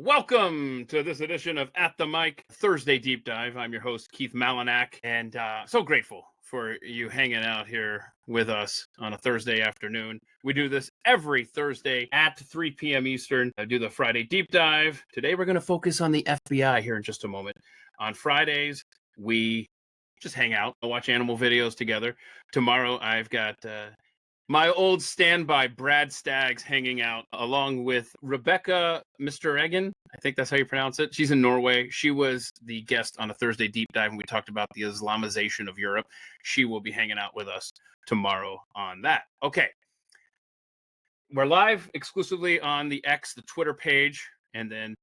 welcome to this edition of At the Mic Thursday Deep Dive. I'm your host, Keith Malinak, and so grateful for you hanging out here with us on a Thursday afternoon. We do this every Thursday at 3 p.m. Eastern. I do the Friday Deep Dive. Today, we're going to focus on the FBI here in just a moment. On Fridays, we just hang out, watch animal videos together. Tomorrow, I've got my old standby, Brad Staggs, hanging out along with Rebecca Mr. Eggen. I think that's how you pronounce it. She's in Norway. She was the guest on a Thursday Deep Dive, and we talked about the Islamization of Europe. She will be hanging out with us tomorrow on that. Okay. We're live exclusively on the X, the Twitter page, and then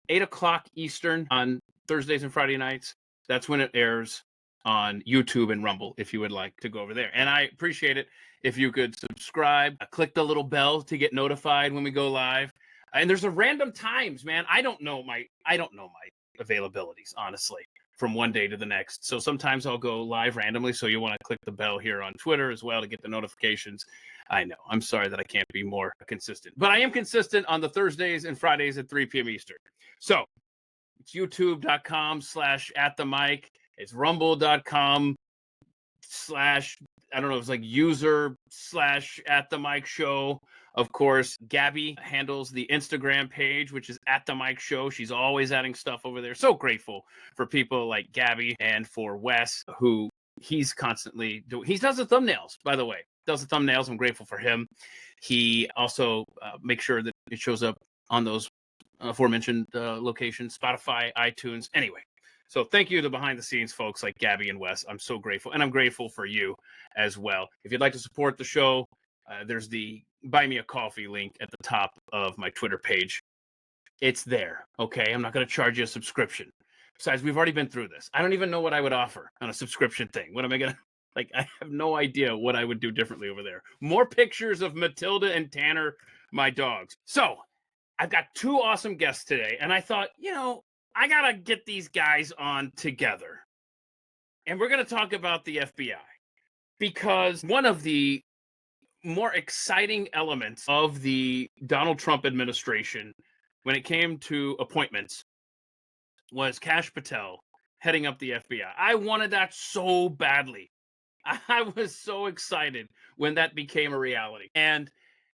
8 o'clock Eastern on Thursdays and Friday nights. That's when it airs on YouTube and Rumble, if you would like to go over there. And I appreciate it if you could subscribe, click the little bell to get notified when we go live. And there's a random times, man. I don't know my availabilities, honestly, from one day to the next. So sometimes I'll go live randomly. So you want to click the bell here on Twitter as well to get the notifications. I know. I'm sorry that I can't be more consistent, but I am consistent on the Thursdays and Fridays at 3 p.m. Eastern. So it's youtube.com/atthemic. It's rumble.com/ I don't know, it's like user/@the-mic show. Of course, Gabby handles the Instagram page, which is @the-mic show. She's always adding stuff over there. So grateful for people like Gabby and for Wes, who he's constantly doing. He does the thumbnails, by the way. Does the thumbnails. I'm grateful for him. He also makes sure that it shows up on those aforementioned locations, Spotify, iTunes. Anyway. So thank you to behind the scenes folks like Gabby and Wes. I'm so grateful. And I'm grateful for you as well. If you'd like to support the show, there's the Buy Me a Coffee link at the top of my Twitter page. It's there. Okay. I'm not going to charge you a subscription. Besides, we've already been through this. I don't even know what I would offer on a subscription thing. What am I going to, I have no idea what I would do differently over there. More pictures of Matilda and Tanner, my dogs. So I've got two awesome guests today. And I thought, I got to get these guys on together. And we're going to talk about the FBI because one of the more exciting elements of the Donald Trump administration when it came to appointments was Kash Patel heading up the FBI. I wanted that so badly. I was so excited when that became a reality. And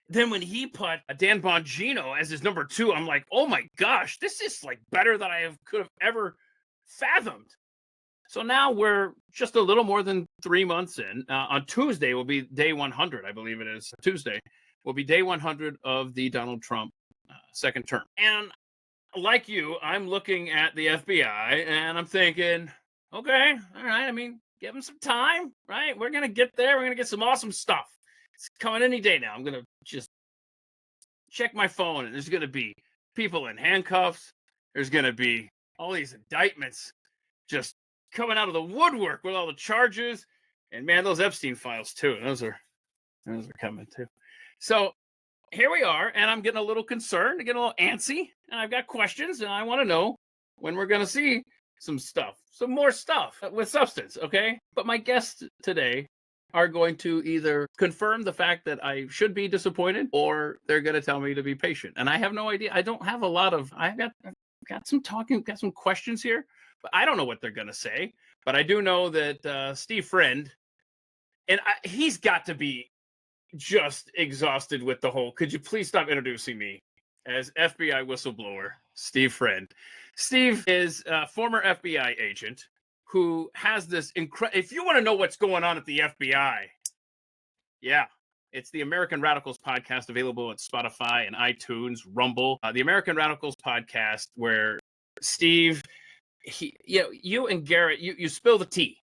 then when he put Dan Bongino as his number 2, I'm like, oh my gosh, this is better than I could have ever fathomed. So now we're just a little more than 3 months in. On Tuesday will be day 100, I believe it is. Tuesday will be day 100 of the Donald Trump second term. And like you, I'm looking at the FBI and I'm thinking, okay, all right. I mean, give them some time, right? We're going to get there. We're going to get some awesome stuff. It's coming any day now. I'm going to just check my phone, and there's going to be people in handcuffs. There's going to be all these indictments just coming out of the woodwork with all the charges. And, man, those Epstein files, too. Those are coming, too. So here we are, and I'm getting a little concerned, getting a little antsy, and I've got questions, and I want to know when we're going to see some more stuff with substance, okay? But my guests today are going to either confirm the fact that I should be disappointed or they're going to tell me to be patient. And I have no idea. I don't have a lot of, I've got some questions here, but I don't know what they're going to say. But I do know that Steve Friend, and he's got to be just exhausted with the whole, could you please stop introducing me as FBI whistleblower, Steve Friend. Steve is a former FBI agent who has this if you want to know what's going on at the FBI, it's the American Radicals podcast, available at Spotify and iTunes, Rumble. The American Radicals podcast, where Steve, you and Garrett, you spill the tea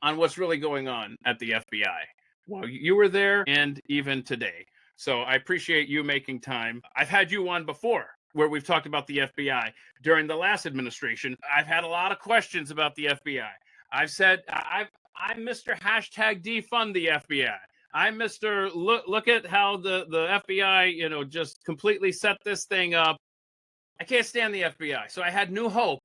on what's really going on at the FBI. Well, you were there and even today. So I appreciate you making time. I've had you on before where we've talked about the FBI during the last administration. I've had a lot of questions about the FBI. I've said, I'm Mr. hashtag defund the FBI. I'm Mr. Look at how the FBI, just completely set this thing up. I can't stand the FBI. So I had new hope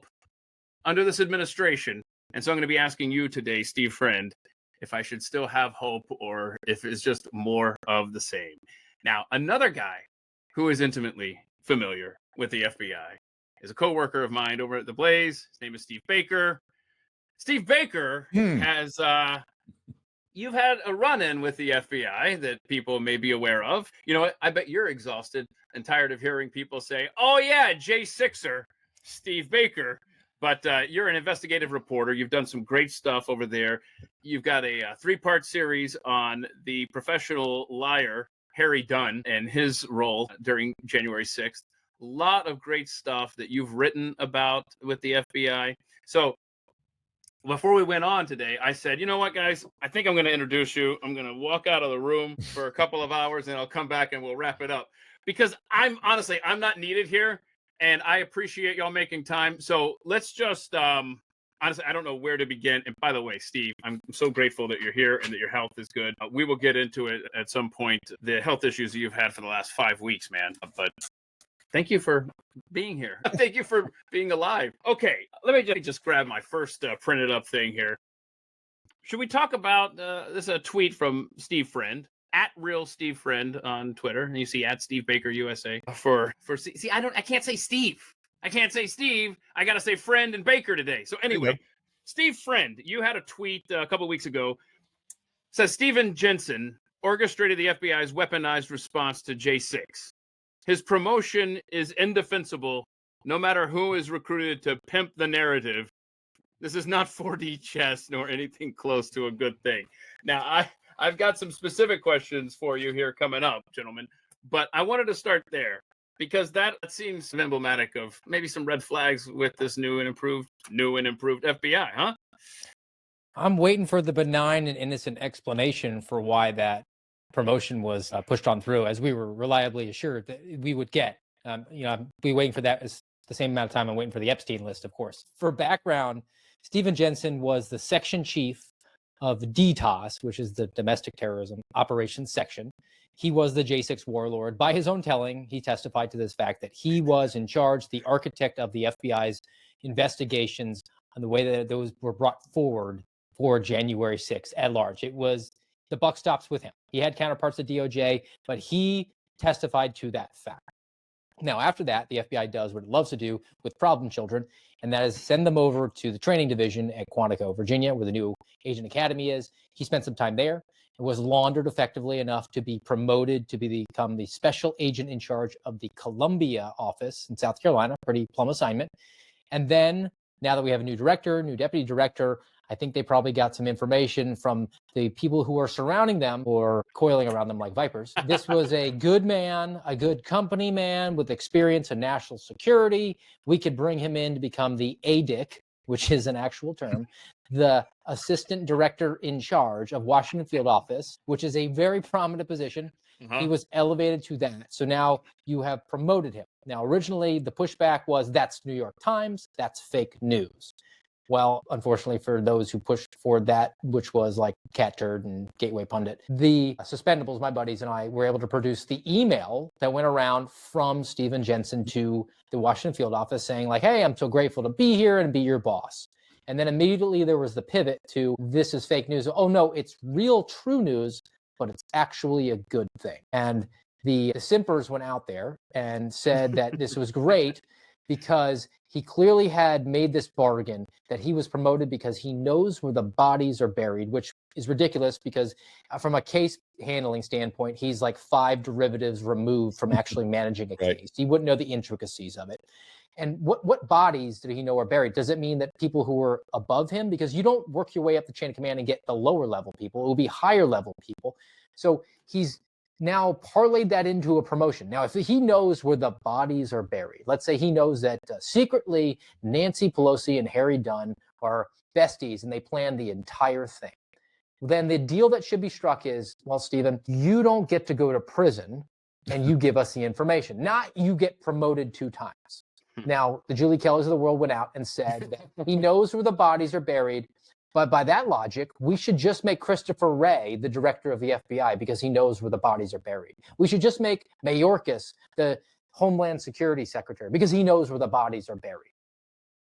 under this administration. And so I'm going to be asking you today, Steve Friend, if I should still have hope or if it's just more of the same. Now, another guy who is intimately familiar with the FBI is a coworker of mine over at the Blaze. His name is Steve Baker. Steve Baker has you've had a run-in with the FBI that people may be aware of. You know what? I bet you're exhausted and tired of hearing people say, "Oh yeah, J6er, Steve Baker." But you're an investigative reporter. You've done some great stuff over there. You've got a 3-part series on the professional liar, Harry Dunn, and his role during January 6th. A lot of great stuff that you've written about with the FBI. So before we went on today, I said, you know what, guys? I think I'm going to introduce you. I'm going to walk out of the room for a couple of hours, and I'll come back and we'll wrap it up. Because I'm not needed here, and I appreciate y'all making time. So let's just, honestly, I don't know where to begin. And by the way, Steve, I'm so grateful that you're here and that your health is good. We will get into it at some point, the health issues that you've had for the last 5 weeks, man. But thank you for being here. Thank you for being alive. Okay, let me just grab my first printed up thing here. Should we talk about this? A tweet from Steve Friend at Real Steve Friend on Twitter, and you see at Steve Baker USA for see. I can't say Steve. I can't say Steve. I got to say Friend and Baker today. So anyway, Steve Friend, you had a tweet a couple weeks ago. Says Stephen Jensen orchestrated the FBI's weaponized response to J6. His promotion is indefensible, no matter who is recruited to pimp the narrative. This is not 4D chess nor anything close to a good thing. Now, I've got some specific questions for you here coming up, gentlemen, but I wanted to start there because that seems emblematic of maybe some red flags with this new and improved FBI, huh? I'm waiting for the benign and innocent explanation for why that promotion was pushed on through, as we were reliably assured that we would get. I'll be waiting for that as the same amount of time I'm waiting for the Epstein list, of course. For background, Stephen Jensen was the section chief of DTOS, which is the Domestic Terrorism Operations Section. He was the J6 warlord. By his own telling, he testified to this fact that he was in charge, the architect of the FBI's investigations on the way that those were brought forward for January 6th at large. It was the buck stops with him. He had counterparts at DOJ, but he testified to that fact. Now, after that, the FBI does what it loves to do with problem children, and that is send them over to the training division at Quantico, Virginia, where the new Agent Academy is. He spent some time there and was laundered effectively enough to be promoted to become the special agent in charge of the Columbia office in South Carolina. Pretty plum assignment. And then, now that we have a new director, new deputy director, I think they probably got some information from the people who are surrounding them or coiling around them like vipers. This was a good man, a good company man with experience in national security. We could bring him in to become the ADIC, which is an actual term, the assistant director in charge of Washington Field Office, which is a very prominent position. He was elevated to that. So now you have promoted him. Now, originally, the pushback was that's New York Times, that's fake news. Well, unfortunately for those who pushed for that, which was like Cat Turd and Gateway Pundit, the Suspendables, my buddies and I, were able to produce the email that went around from Stephen Jensen to the Washington Field Office saying like, hey, I'm so grateful to be here and be your boss. And then immediately there was the pivot to this is fake news. Oh, no, it's real true news, but it's actually a good thing. And the simpers went out there and said that this was great because he clearly had made this bargain that he was promoted because he knows where the bodies are buried, which is ridiculous because from a case handling standpoint, he's like 5 derivatives removed from actually managing a case. He wouldn't know the intricacies of it. And what bodies did he know are buried? Does it mean that people who were above him? Because you don't work your way up the chain of command and get the lower level people. It will be higher level people. So he's now parlayed that into a promotion. Now, if he knows where the bodies are buried, let's say he knows that secretly Nancy Pelosi and Harry Dunn are besties and they planned the entire thing, then the deal that should be struck is, well, Stephen, you don't get to go to prison and you give us the information. Not you get promoted 2 times. Now, the Julie Kellys of the world went out and said that he knows where the bodies are buried. But by that logic, we should just make Christopher Wray the director of the FBI because he knows where the bodies are buried. We should just make Mayorkas the Homeland Security Secretary because he knows where the bodies are buried.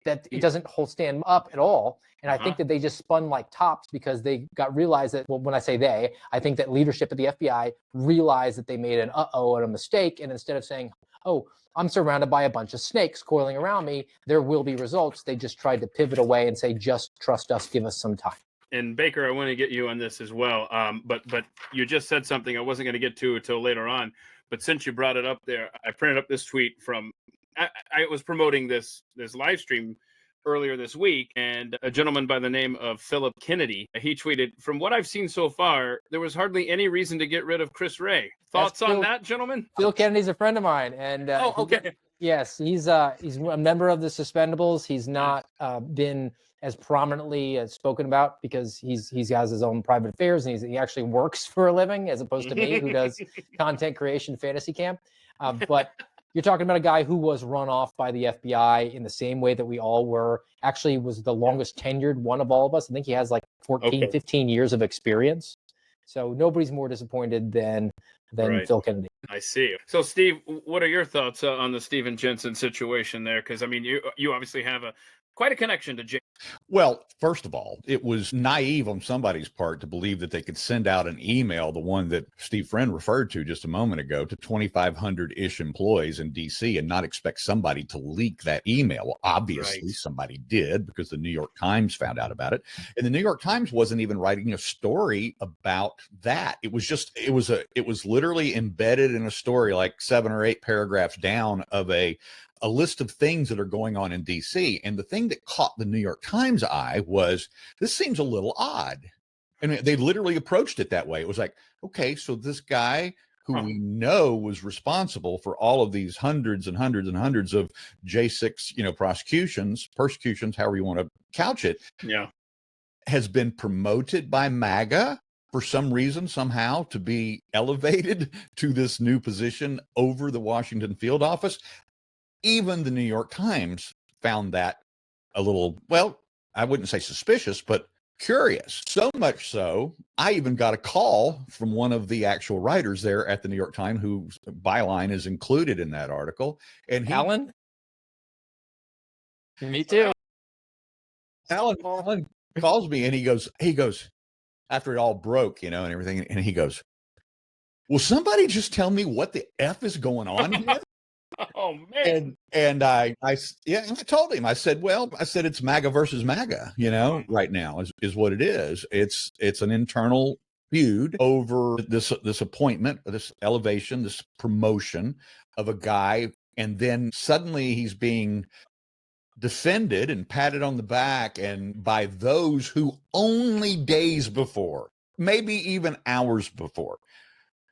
That it doesn't stand up at all. And I think that they just spun like tops because they realized that, well, when I say they, I think that leadership at the FBI realized that they made an and a mistake. And instead of saying, oh, I'm surrounded by a bunch of snakes coiling around me. There will be results. They just tried to pivot away and say, just trust us, give us some time. And Baker, I want to get you on this as well. But you just said something I wasn't going to get to until later on. But since you brought it up there, I printed up this tweet from, I was promoting this live stream earlier this week, and a gentleman by the name of Philip Kennedy, he tweeted, from what I've seen so far, there was hardly any reason to get rid of Chris Wray. Thoughts on that, gentlemen? Phil Kennedy's a friend of mine. And okay. Yes, he's a member of the Suspendables. He's not been as prominently spoken about because he has his own private affairs, and he actually works for a living as opposed to me, who does content creation fantasy camp. But you're talking about a guy who was run off by the FBI in the same way that we all were. Actually was the longest tenured one of all of us. I think he has like 15 years of experience. So nobody's more disappointed than Right. Phil Kennedy. I see. So, Steve, what are your thoughts on the Stephen Jensen situation there? Because, I mean, you obviously have quite a connection to Jay. Well, first of all, it was naive on somebody's part to believe that they could send out an email, the one that Steve Friend referred to just a moment ago, to 2,500-ish employees in D.C. and not expect somebody to leak that email. Well, obviously, somebody did, because the New York Times found out about it. And the New York Times wasn't even writing a story about that. It was literally embedded in a story like 7 or 8 paragraphs down of a list of things that are going on in DC. And the thing that caught the New York Times eye was, this seems a little odd. And they literally approached it that way. It was like, okay, so this guy who we know was responsible for all of these hundreds and hundreds and hundreds of J6, persecutions, however you want to couch it, has been promoted by MAGA for some reason, somehow, to be elevated to this new position over the Washington field office. Even the New York Times found that a little, well, I wouldn't say suspicious, but curious. So much so, I even got a call from one of the actual writers there at the New York Times, whose byline is included in that article. And Alan? Me too. Alan calls me and he goes, after it all broke, and everything, and he goes, will somebody just tell me what the F is going on here? Oh man! And I told him. I said, it's MAGA versus MAGA. Right now is what it is. It's an internal feud over this appointment, this elevation, this promotion of a guy, and then suddenly he's being defended and patted on the back, and by those who only days before, maybe even hours before,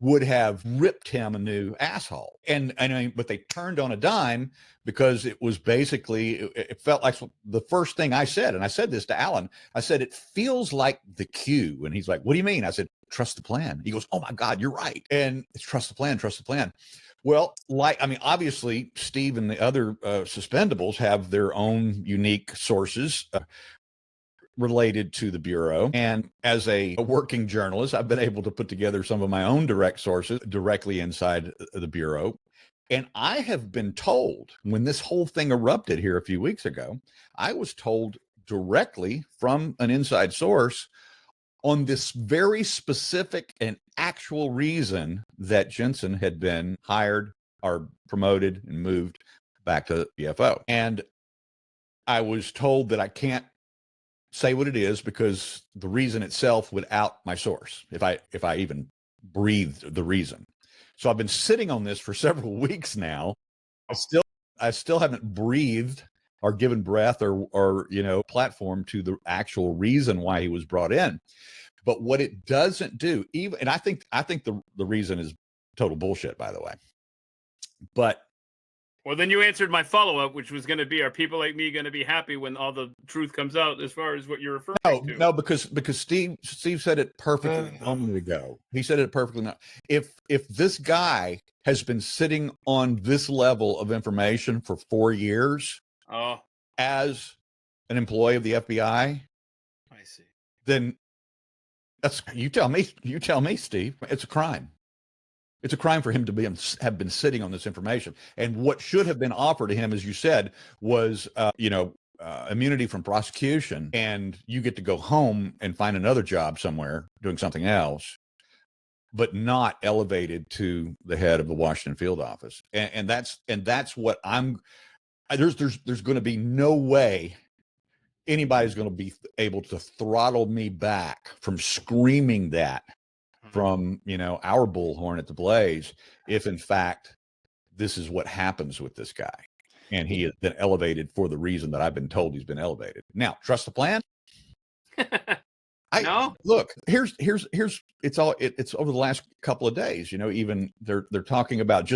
would have ripped him a new asshole. But they turned on a dime, because it was basically, it felt like the first thing I said, and I said this to Alan, I said, it feels like the Q. And he's like, what do you mean? I said, trust the plan. He goes, oh my God, you're right. And it's trust the plan. Well, obviously, Steve and the other suspendables have their own unique sources related to the Bureau. And as a working journalist, I've been able to put together some of my own direct sources directly inside the Bureau. And I have been told, when this whole thing erupted here a few weeks ago, I was told directly from an inside source on this very specific and actual reason that Jensen had been hired or promoted and moved back to BFO. And I was told that I can't say what it is, because the reason itself would out my source if I even breathed the reason. So I've been sitting on this for several weeks now. I still haven't breathed or given breath or platform to the actual reason why he was brought in. But what it doesn't do, and I think the reason is total bullshit, by the way. But well, then you answered my follow-up, which was going to be, are people like me going to be happy when all the truth comes out, as far as what you're referring to? No, because Steve said it perfectly a moment ago. He said it perfectly. If this guy has been sitting on this level of information for 4 years as an employee of the FBI, I see. Then you tell me, Steve, it's a crime. It's a crime for him to have been sitting on this information. And what should have been offered to him, as you said, was, immunity from prosecution, and you get to go home and find another job somewhere doing something else. but not elevated to the head of the Washington field office. And that's what there's going to be no way anybody's going to be able to throttle me back from screaming that from, our bullhorn at the blaze, if in fact this is what happens with this guy. And he has been elevated for the reason that I've been told he's been elevated. Now, trust the plan? No. Look, here's it's over the last couple of days, even they're talking about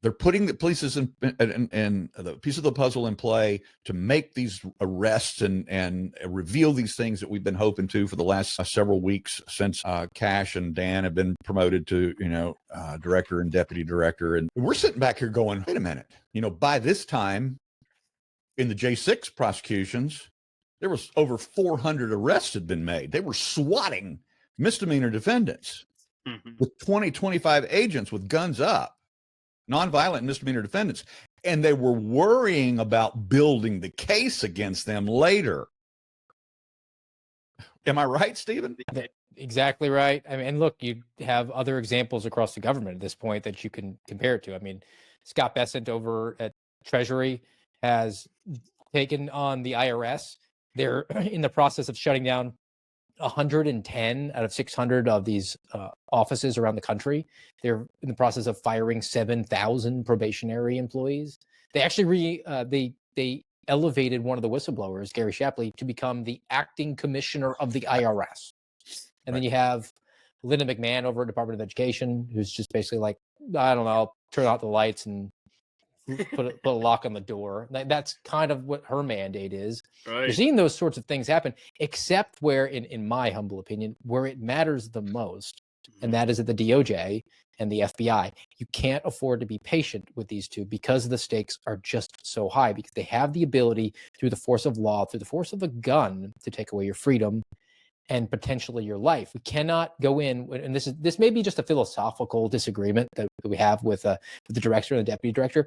they're putting the pieces and the piece of the puzzle in play to make these arrests and reveal these things that we've been hoping to for the last several weeks since Cash and Dan have been promoted to, director and deputy director. And we're sitting back here going, wait a minute, by this time in the J6 prosecutions, there was over 400 arrests had been made. They were swatting misdemeanor defendants with 25 agents with guns up. Nonviolent misdemeanor defendants, and they were worrying about building the case against them later. Am I right, Stephen? Exactly right. I mean, and look, you have other examples across the government at this point that you can compare it to. I mean, Scott Bessent over at Treasury has taken on the IRS. They're in the process of shutting down 110 out of 600 of these offices around the country. They're in the process of firing 7,000 probationary employees. They actually they elevated one of the whistleblowers, Gary Shapley, to become the acting commissioner of the IRS. And then you have Linda McMahon over at Department of Education, who's just basically like, I don't know, I'll turn out the lights and put a lock on the door. That's kind of what her mandate is. Right. You're seeing those sorts of things happen, except where, in my humble opinion, where it matters the most, and that is at the DOJ and the FBI. You can't afford to be patient with these two because the stakes are just so high, because they have the ability through the force of law, through the force of a gun, to take away your freedom and potentially your life. We cannot go in, and this may be just a philosophical disagreement that we have with the director and the deputy director.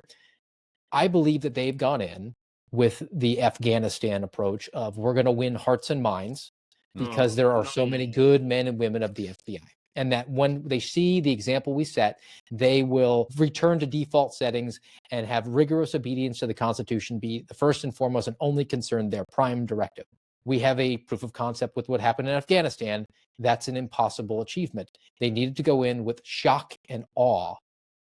I believe that they've gone in with the Afghanistan approach of, we're going to win hearts and minds because there are so many good men and women of the FBI. And that when they see the example we set, they will return to default settings and have rigorous obedience to the Constitution be the first and foremost and only concern, their prime directive. We have a proof of concept with what happened in Afghanistan. That's an impossible achievement. They needed to go in with shock and awe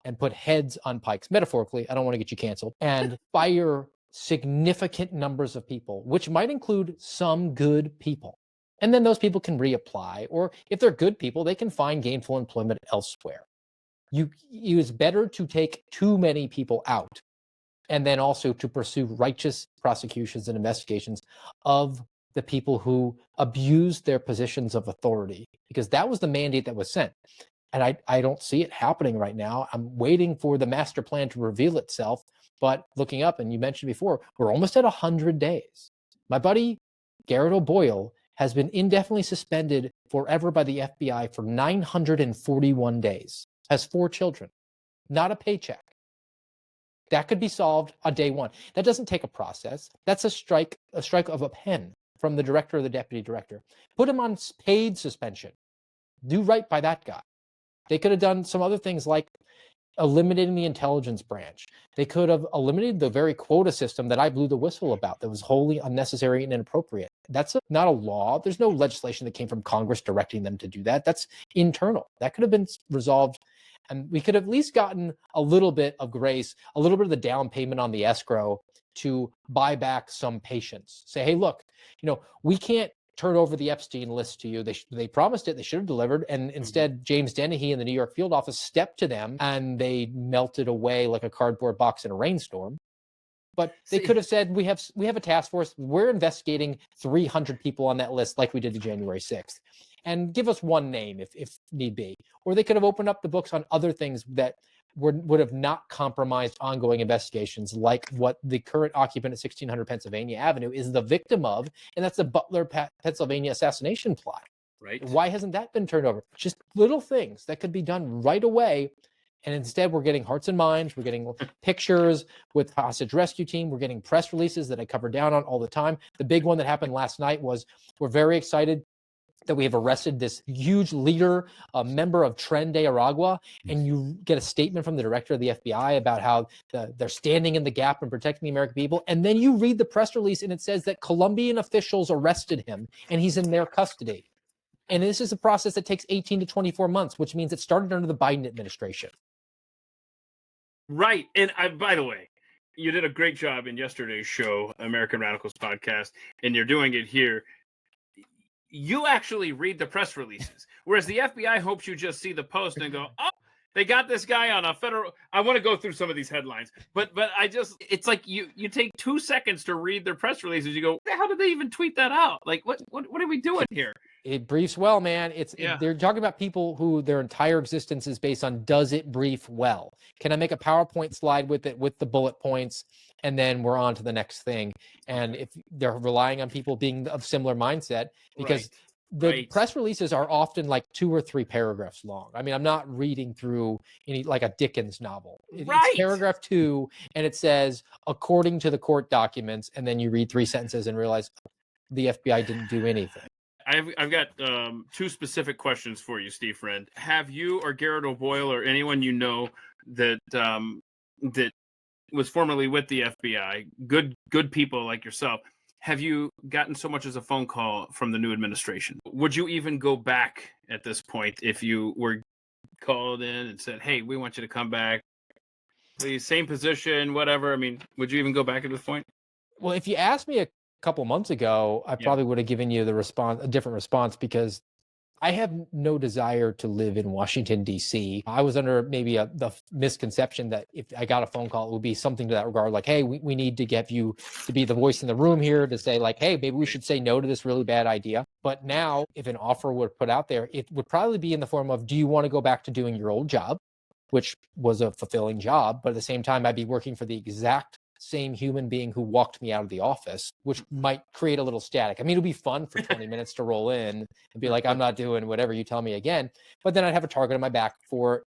and put heads on pikes, metaphorically. I don't want to get you canceled, and fire significant numbers of people, which might include some good people. And then those people can reapply, or if they're good people, they can find gainful employment elsewhere. It is better to take too many people out and then also to pursue righteous prosecutions and investigations of the people who abused their positions of authority, because that was the mandate that was sent. And I don't see it happening right now. I'm waiting for the master plan to reveal itself. But looking up, and you mentioned before, we're almost at 100 days. My buddy, Garrett O'Boyle, has been indefinitely suspended forever by the FBI for 941 days, has 4 children, not a paycheck. That could be solved on day one. That doesn't take a process. That's a strike of a pen from the director or the deputy director. Put him on paid suspension. Do right by that guy. They could have done some other things like eliminating the intelligence branch. They could have eliminated the very quota system that I blew the whistle about that was wholly unnecessary and inappropriate. That's not a law. There's no legislation that came from Congress directing them to do that. That's internal. That could have been resolved. And we could have at least gotten a little bit of grace, a little bit of the down payment on the escrow to buy back some patience. Say, hey, look, we can't turn over the Epstein list to you. They promised it. They should have delivered. And instead, James Dennehy in the New York field office stepped to them and they melted away like a cardboard box in a rainstorm. But they could have said, we have a task force. We're investigating 300 people on that list like we did to January 6th. And give us one name if need be. Or they could have opened up the books on other things that would have not compromised ongoing investigations, like what the current occupant at 1600 Pennsylvania Avenue is the victim of, and that's the Butler, Pennsylvania assassination plot. Right. Why hasn't that been turned over? Just little things that could be done right away. And instead, we're getting hearts and minds. We're getting pictures with hostage rescue team. We're getting press releases that I cover down on all the time. The big one that happened last night was, we're very excited that we have arrested this huge leader, a member of Tren de Aragua, and you get a statement from the director of the FBI about how they're standing in the gap and protecting the American people, and then you read the press release and it says that Colombian officials arrested him and he's in their custody. And this is a process that takes 18 to 24 months, which means it started under the Biden administration. Right. And by the way, you did a great job in yesterday's show, American Radicals podcast, and you're doing it here. You actually read the press releases, whereas the FBI hopes you just see the post and go, oh, they got this guy on a federal. I want to go through some of these headlines, but it's like you take 2 seconds to read their press releases. You go, how did they even tweet that out? Like, what are we doing here? It briefs well, man. They're talking about people who their entire existence is based on, does it brief well? Can I make a PowerPoint slide with it, with the bullet points? And then we're on to the next thing. And if they're relying on people being of similar mindset, because the press releases are often like 2 or 3 paragraphs long. I mean, I'm not reading through any like a Dickens novel. It's paragraph 2, and it says, according to the court documents, and then you read 3 sentences and realize the FBI didn't do anything. I've got 2 specific questions for you, Steve Friend. Have you or Garrett O'Boyle or anyone you know that that was formerly with the FBI, good people like yourself, have you gotten so much as a phone call from the new administration? Would you even go back at this point if you were called in and said, hey, we want you to come back, please, same position, whatever? I mean, would you even go back at this point? Well, if you asked me a couple months ago, I probably would have given you a different response, because I have no desire to live in Washington, D.C. I was under maybe the misconception that if I got a phone call, it would be something to that regard, like, hey, we need to get you to be the voice in the room here to say, like, hey, maybe we should say no to this really bad idea. But now, if an offer were put out there, it would probably be in the form of, do you want to go back to doing your old job, which was a fulfilling job, but at the same time, I'd be working for the exact same human being who walked me out of the office, which might create a little static. I mean, it'll be fun for 20 minutes to roll in and be like, I'm not doing whatever you tell me again. But then I'd have a target on my back for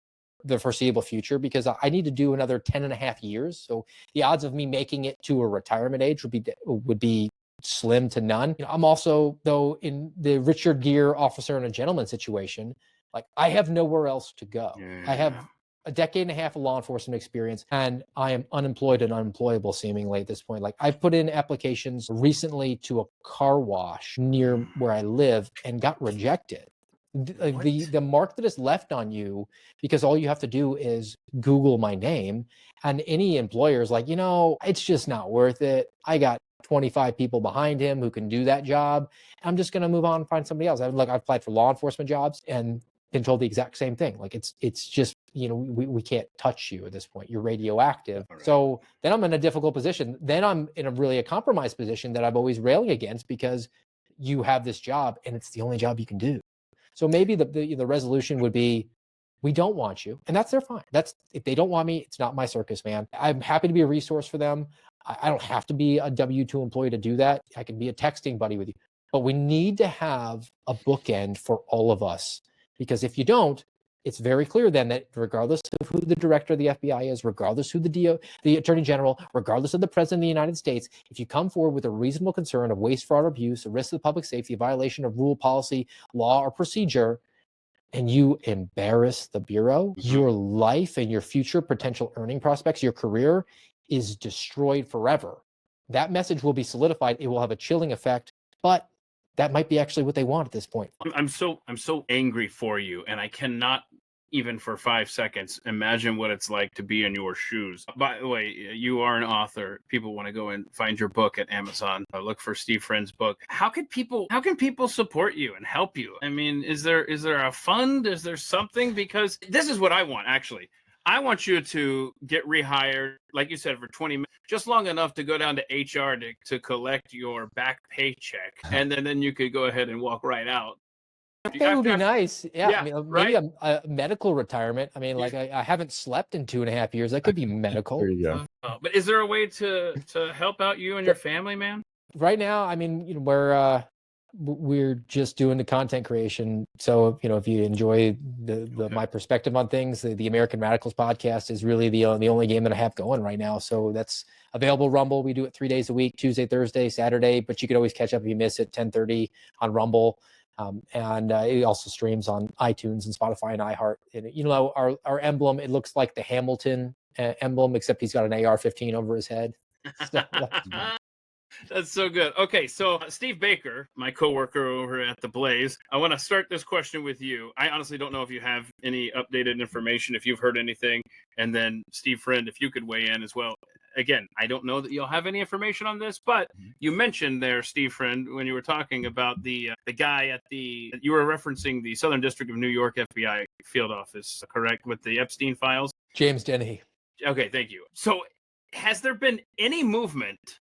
the foreseeable future, because I need to do another 10 and a half years. So the odds of me making it to a retirement age would be slim to none. I'm also, though, in the Richard Gere officer and a gentleman situation, like, I have nowhere else to go. I have a decade and a half of law enforcement experience, and I am unemployed and unemployable seemingly at this point. Like, I've put in applications recently to a car wash near where I live and got rejected. The mark that is left on you, because all you have to do is Google my name, and any employer is like, it's just not worth it. I got 25 people behind him who can do that job. I'm just going to move on and find somebody else. I've applied for law enforcement jobs and been told the exact same thing. Like, it's just, we can't touch you at this point. You're radioactive. Right. So then I'm in a difficult position. Then I'm in a compromised position that I'm always railing against, because you have this job and it's the only job you can do. So maybe the resolution would be, we don't want you, and they're fine. If they don't want me, it's not my circus, man. I'm happy to be a resource for them. I don't have to be a W-2 employee to do that. I can be a texting buddy with you. But we need to have a bookend for all of us. Because if you don't, it's very clear then that regardless of who the director of the FBI is, regardless who the attorney general, regardless of the president of the United States, if you come forward with a reasonable concern of waste, fraud, or abuse, a risk to the public safety, a violation of rule, policy, law, or procedure, and you embarrass the Bureau, your life and your future potential earning prospects, your career is destroyed forever. That message will be solidified. It will have a chilling effect, but that might be actually what they want at this point. I'm so angry for you, and I cannot even for 5 seconds imagine what it's like to be in your shoes. By the way, you are an author. People want to go and find your book at Amazon. Look for Steve Friend's book. How can people support you and help you? I mean, is there a fund? Is there something? Because this is what I want, actually. I want you to get rehired, like you said, for 20 minutes, just long enough to go down to HR to collect your back paycheck. And then you could go ahead and walk right out. That would be nice. Yeah, I mean, maybe right? a medical retirement. I mean, like, I haven't slept in 2.5 years. That could be medical. There you go. But is there a way to help out you and your family, man? Right now, I mean, we're just doing the content creation. So, if you enjoy my perspective on things, the American Radicals podcast is really the only game that I have going right now. So that's available Rumble. We do it 3 days a week, Tuesday, Thursday, Saturday, but you could always catch up if you miss it, 10:30 on Rumble. And it also streams on iTunes and Spotify and iHeart. And, you know, our emblem, it looks like the Hamilton emblem, except he's got an AR-15 over his head. So that's so good. Okay, so Steve Baker, my coworker over at the Blaze, I want to start this question with you. I honestly don't know if you have any updated information, if you've heard anything, and then Steve Friend, if you could weigh in as well. Again, I don't know that you'll have any information on this, but you mentioned there, Steve Friend, when you were talking about the guy at you were referencing the Southern District of New York FBI field office, correct, with the Epstein files? James Dennehy. Okay, thank you. So has there been any movement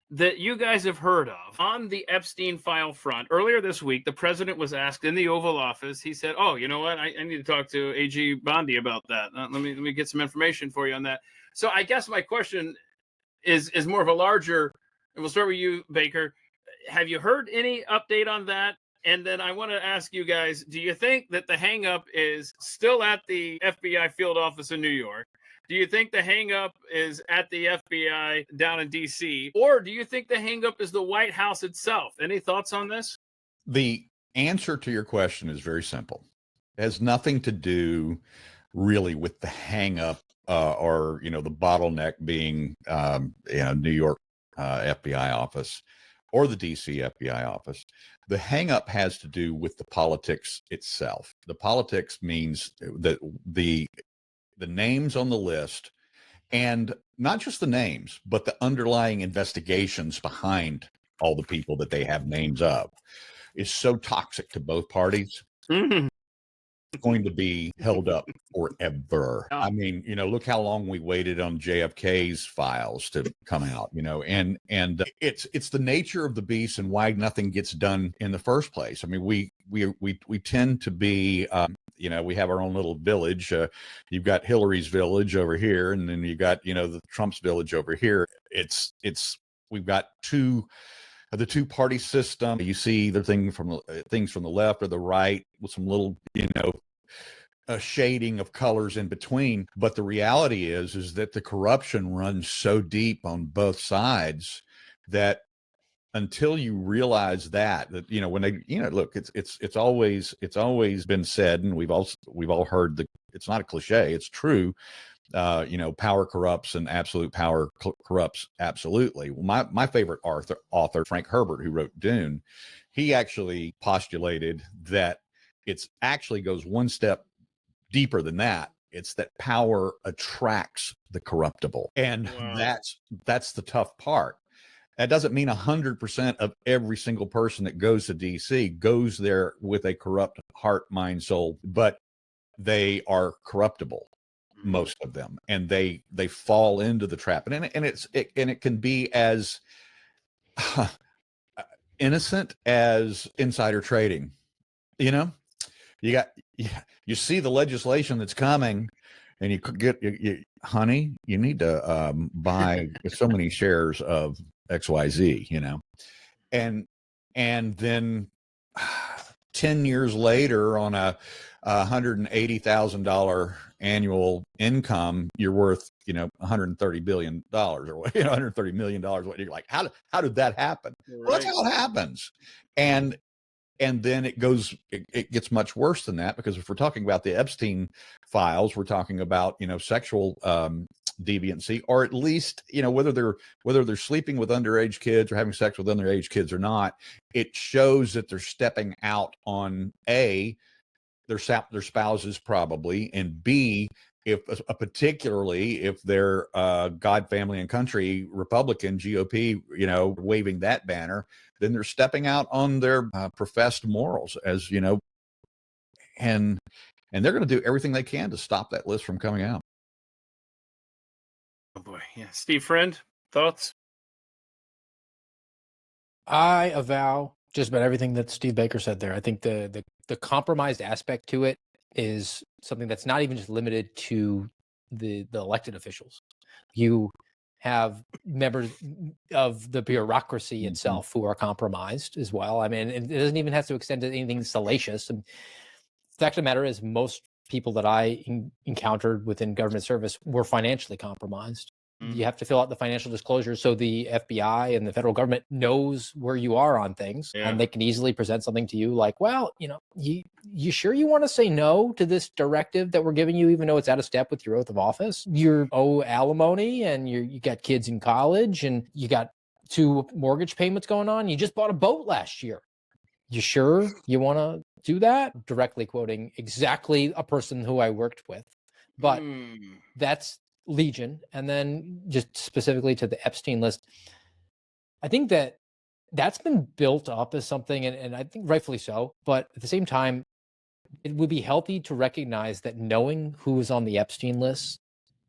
that you guys have heard of on the Epstein file front? Earlier this week, the president was asked in the Oval Office. He said, "Oh, you know what? I need to talk to AG Bondi about that. Let me get some information for you on that." So I guess my question is more of a larger, and we'll start with you, Baker. Have you heard any update on that? And then I want to ask you guys, do you think that the hang-up is still at the FBI field office in New York? Do you think the hang-up is at the FBI down in D.C.? Or do you think the hang-up is the White House itself? Any thoughts on this? The answer to your question is very simple. It has nothing to do really with the hang-up or, you know, the bottleneck being, New York FBI office or the D.C. FBI office. The hang-up has to do with the politics itself. The politics means that the names on the list, and not just the names, but the underlying investigations behind all the people that they have names of, is so toxic to both parties. Mm-hmm. It's going to be held up forever. I mean, you know, look how long we waited on JFK's files to come out, you know, and it's the nature of the beast and why nothing gets done in the first place. I mean, we tend to be, you know, we have our own little village. You've got Hillary's village over here, and then you got, you know, the Trump's village over here. We've got the two-party system. You see the things from the left or the right with some little, you know, a shading of colors in between. But the reality is that the corruption runs so deep on both sides that until you realize that, you know, when they, you know, look, it's always been said, and we've all heard it's not a cliche, it's true. You know, power corrupts and absolute power corrupts absolutely. Well, my favorite author, Frank Herbert, who wrote Dune, he actually postulated that it's actually goes one step deeper than that. It's that power attracts the corruptible. And Wow. that's the tough part. That doesn't mean 100% of every single person that goes to DC goes there with a corrupt heart, mind, soul, but they are corruptible, most of them, and they fall into the trap. And it can be as innocent as insider trading. You know, you see the legislation that's coming, and you could get, honey, you need to buy so many shares of XYZ, you know, and then 10 years later, on a $180,000 annual income, you're worth, you know, $130 billion or, you know, $130 million. What you're like, how did that happen? Right. Well, that's how it happens. And then it gets much worse than that, because if we're talking about the Epstein files, we're talking about, you know, sexual deviancy, or at least, you know, whether they're sleeping with underage kids or having sex with underage kids or not, it shows that they're stepping out on their spouses probably, and B, particularly if they're God, family, and country Republican GOP, you know, waving that banner, then they're stepping out on their professed morals, as you know, and they're going to do everything they can to stop that list from coming out. Oh boy, yeah. Steve Friend, thoughts? I avow just about everything that Steve Baker said there. I think the compromised aspect to it is something that's not even just limited to the elected officials. You have members of the bureaucracy itself who are compromised as well. I mean, it doesn't even have to extend to anything salacious. And the fact of the matter is, most people that I encountered within government service were financially compromised. You have to fill out the financial disclosure so the FBI and the federal government knows where you are on things, and they can easily present something to you like, well, you sure you want to say no to this directive that we're giving you, even though it's out of step with your oath of office? You owe alimony, and you got kids in college, and you got 2 mortgage payments going on. You just bought a boat last year. You sure you want to do that? Directly quoting exactly a person who I worked with. But that's Legion. And then just specifically to the Epstein list, I think that's been built up as something, and I think rightfully so. But at the same time, it would be healthy to recognize that knowing who is on the Epstein list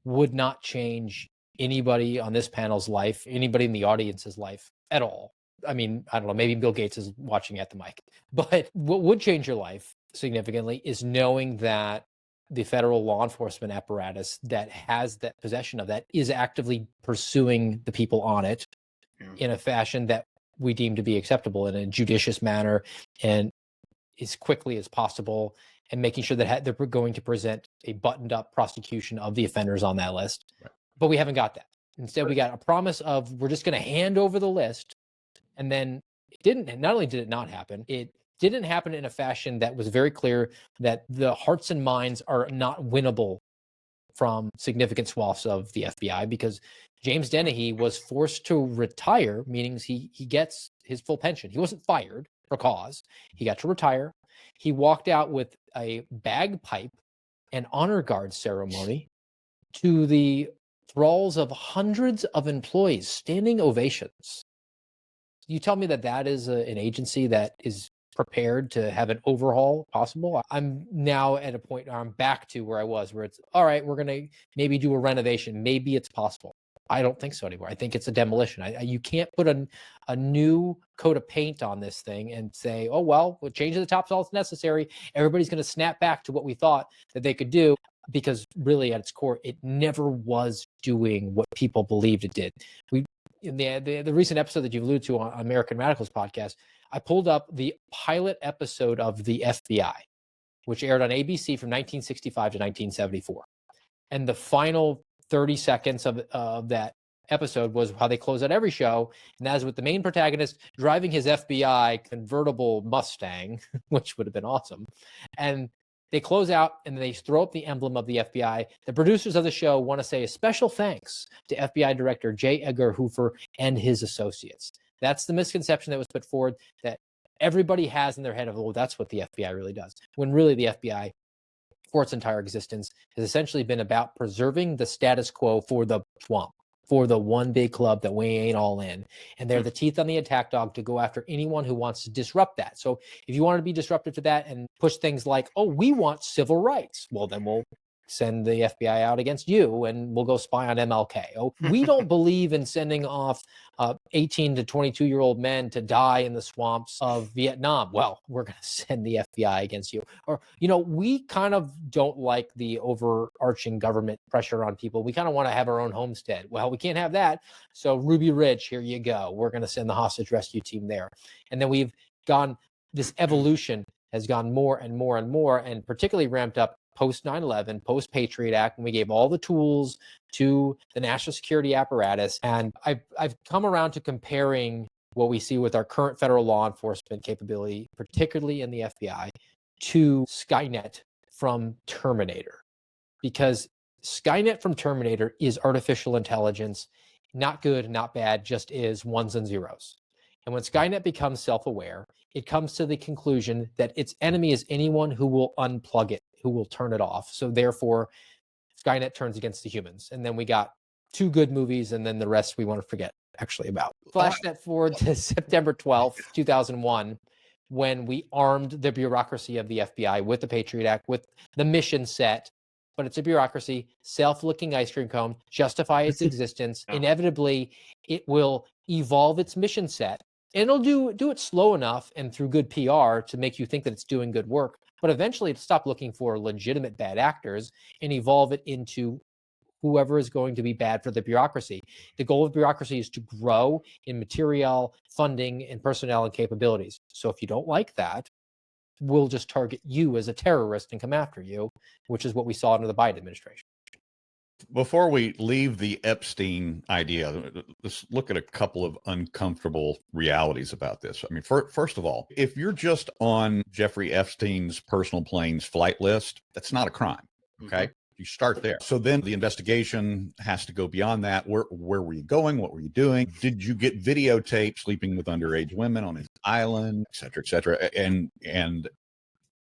would not change anybody on this panel's life, anybody in the audience's life at all. I mean, I don't know, maybe Bill Gates is watching at the mic. But what would change your life significantly is knowing that the federal law enforcement apparatus that has that possession of that is actively pursuing the people on it in a fashion that we deem to be acceptable, in a judicious manner and as quickly as possible, and making sure that they're going to present a buttoned up prosecution of the offenders on that list. Right. But we haven't got that. Instead, we got a promise of we're just going to hand over the list. And then it didn't, not only did it not happen, it didn't happen in a fashion that was very clear that the hearts and minds are not winnable from significant swaths of the FBI, because James Dennehy was forced to retire, meaning he gets his full pension. He wasn't fired for cause. He got to retire. He walked out with a bagpipe and honor guard ceremony to the thralls of hundreds of employees, standing ovations. You tell me that is an agency that is prepared to have an overhaul possible? I'm now at a point where I'm back to where I was, where it's, all right, we're going to maybe do a renovation. Maybe it's possible. I don't think so anymore. I think it's a demolition. You can't put a new coat of paint on this thing and say, oh, well, we'll change the top all it's necessary. Everybody's going to snap back to what we thought that they could do, because really at its core, it never was doing what people believed it did. In the recent episode that you've alluded to on American Radicals podcast, I pulled up the pilot episode of the FBI, which aired on ABC from 1965 to 1974. And the final 30 seconds of that episode was how they close out every show. And that is with the main protagonist driving his FBI convertible Mustang, which would have been awesome. And they close out and they throw up the emblem of the FBI. The producers of the show want to say a special thanks to FBI Director J. Edgar Hoover and his associates. That's the misconception that was put forward, that everybody has in their head of, oh, that's what the FBI really does. When really the FBI, for its entire existence, has essentially been about preserving the status quo for the swamp, for the one big club that we ain't all in. And they're the teeth on the attack dog to go after anyone who wants to disrupt that. So if you want to be disruptive to that and push things like, oh, we want civil rights, well, then we'll send the FBI out against you and we'll go spy on MLK. Oh, we don't believe in sending off 18 to 22-year-old men to die in the swamps of Vietnam. Well, we're going to send the FBI against you. Or, we kind of don't like the overarching government pressure on people. We kind of want to have our own homestead. Well, we can't have that. So Ruby Ridge, here you go. We're going to send the hostage rescue team there. And then this evolution has gone more and more and more, and particularly ramped up post 9/11, post Patriot Act, when we gave all the tools to the national security apparatus. And I've come around to comparing what we see with our current federal law enforcement capability, particularly in the FBI, to Skynet from Terminator. Because Skynet from Terminator is artificial intelligence, not good, not bad, just is ones and zeros. And when Skynet becomes self-aware, it comes to the conclusion that its enemy is anyone who will unplug it, who will turn it off. So therefore, Skynet turns against the humans. And then we got 2 good movies, and then the rest we want to forget actually about. Flash that forward to September 12th, 2001, when we armed the bureaucracy of the FBI with the Patriot Act, with the mission set. But it's a bureaucracy, self-licking ice cream cone, justify its existence. Inevitably, it will evolve its mission set. And it'll do it slow enough and through good PR to make you think that it's doing good work. But eventually it'll stop looking for legitimate bad actors and evolve it into whoever is going to be bad for the bureaucracy. The goal of bureaucracy is to grow in material, funding, and personnel and capabilities. So if you don't like that, we'll just target you as a terrorist and come after you, which is what we saw under the Biden administration. Before we leave the Epstein idea, let's look at a couple of uncomfortable realities about this. I mean, first of all, if you're just on Jeffrey Epstein's personal plane's flight list, that's not a crime. Okay. You start there. So then the investigation has to go beyond that. Where were you going? What were you doing? Did you get videotaped sleeping with underage women on his island, et cetera, et cetera?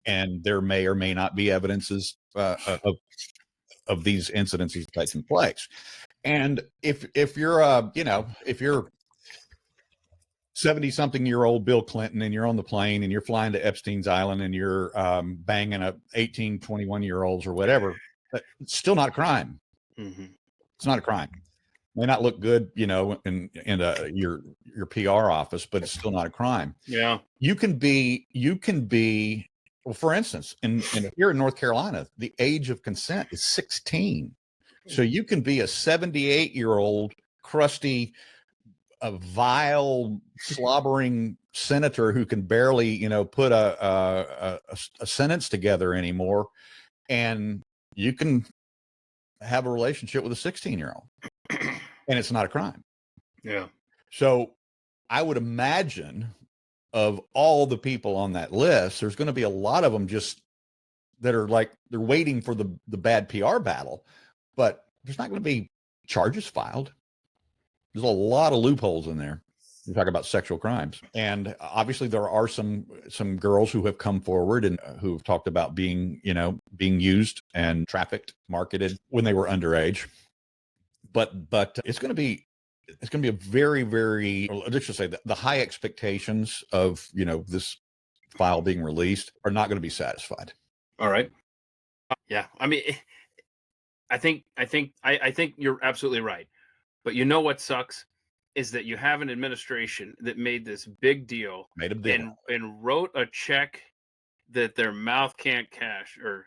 And there may or may not be evidences of these incidences taking place. And if you're if you're 70-something-year-old Bill Clinton and you're on the plane and you're flying to Epstein's island and you're banging a 18, 21-year-olds or whatever, it's still not a crime. It's not a crime. May not look good, in your PR office, but it's still not a crime. Yeah. You can be well, for instance, here in North Carolina, the age of consent is 16. So you can be a 78-year-old crusty, a vile, slobbering senator who can barely, put a sentence together anymore, and you can have a relationship with a 16-year-old, and it's not a crime. Yeah. So I would imagine of all the people on that list, there's going to be a lot of them just that are like they're waiting for the bad PR battle, but there's not going to be charges filed. There's a lot of loopholes in there. You talk about sexual crimes, and obviously there are some girls who have come forward and who have talked about being used and trafficked, marketed when they were underage. But it's going to be a very, very, let's just say that the high expectations of this file being released are not going to be satisfied. All right. Yeah, I mean, I think you're absolutely right. But you know what sucks is that you have an administration that made this big deal, and wrote a check that their mouth can't cash, or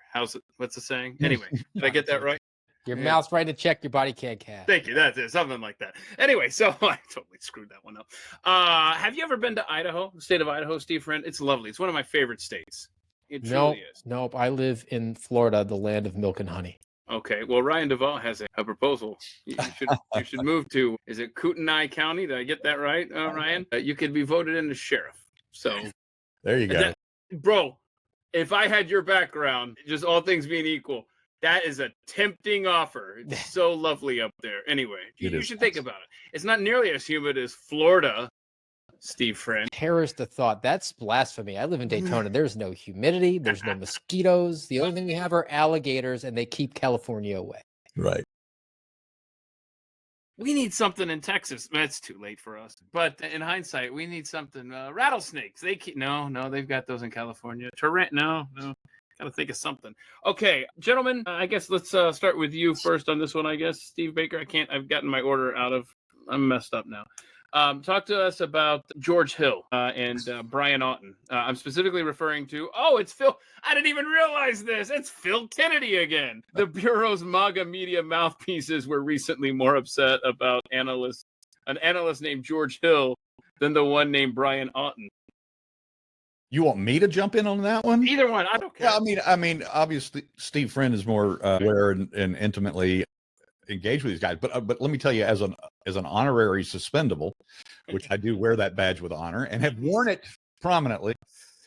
what's the saying? Anyway, did I get that right? Your mouth's writing a check, your body can't cash. Thank you. That's it. Something like that. Anyway, so I totally screwed that one up. Have you ever been to Idaho, the state of Idaho, Steve Friend? It's lovely. It's one of my favorite states. It truly is. Nope. I live in Florida, the land of milk and honey. Okay. Well, Ryan Duvall has a proposal. You should move to, is it Kootenai County? Did I get that right, Ryan? You could be voted in as sheriff. So there you go. Bro, if I had your background, just all things being equal, that is a tempting offer. It's so lovely up there. Anyway, you should think about it. It's not nearly as humid as Florida, Steve Friend. Perish the thought. That's blasphemy. I live in Daytona. There's no humidity. There's no mosquitoes. The only thing we have are alligators, and they keep California away. Right. We need something in Texas. That's too late for us. But in hindsight, we need something. Rattlesnakes. No, they've got those in California. No. Gotta think of something. Okay, gentlemen, I guess let's start with you first on this one, I guess. Steve Baker, I've gotten my order I'm messed up now. Talk to us about George Hill and Brian Auten. I'm specifically referring to, it's Phil. I didn't even realize this. It's Phil Kennedy again. The Bureau's MAGA media mouthpieces were recently more upset about an analyst named George Hill than the one named Brian Auten. You want me to jump in on that one? Either one. I don't care. Yeah, I mean, obviously, Steve Friend is more aware and intimately engaged with these guys. But let me tell you, as an honorary suspendable, which I do wear that badge with honor and have worn it prominently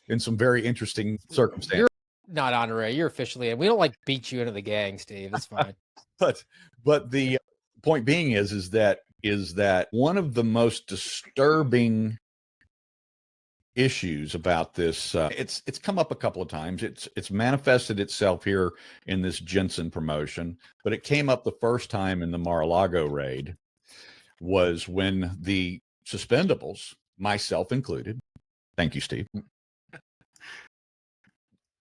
in some very interesting circumstances. You're not honorary. You're officially, and we don't beat you into the gang, Steve. It's fine. but the point being is that one of the most disturbing issues about this, it's come up a couple of times. It's manifested itself here in this Jensen promotion, but it came up the first time in the Mar-a-Lago raid, was when the suspendables, myself included, thank you, Steve,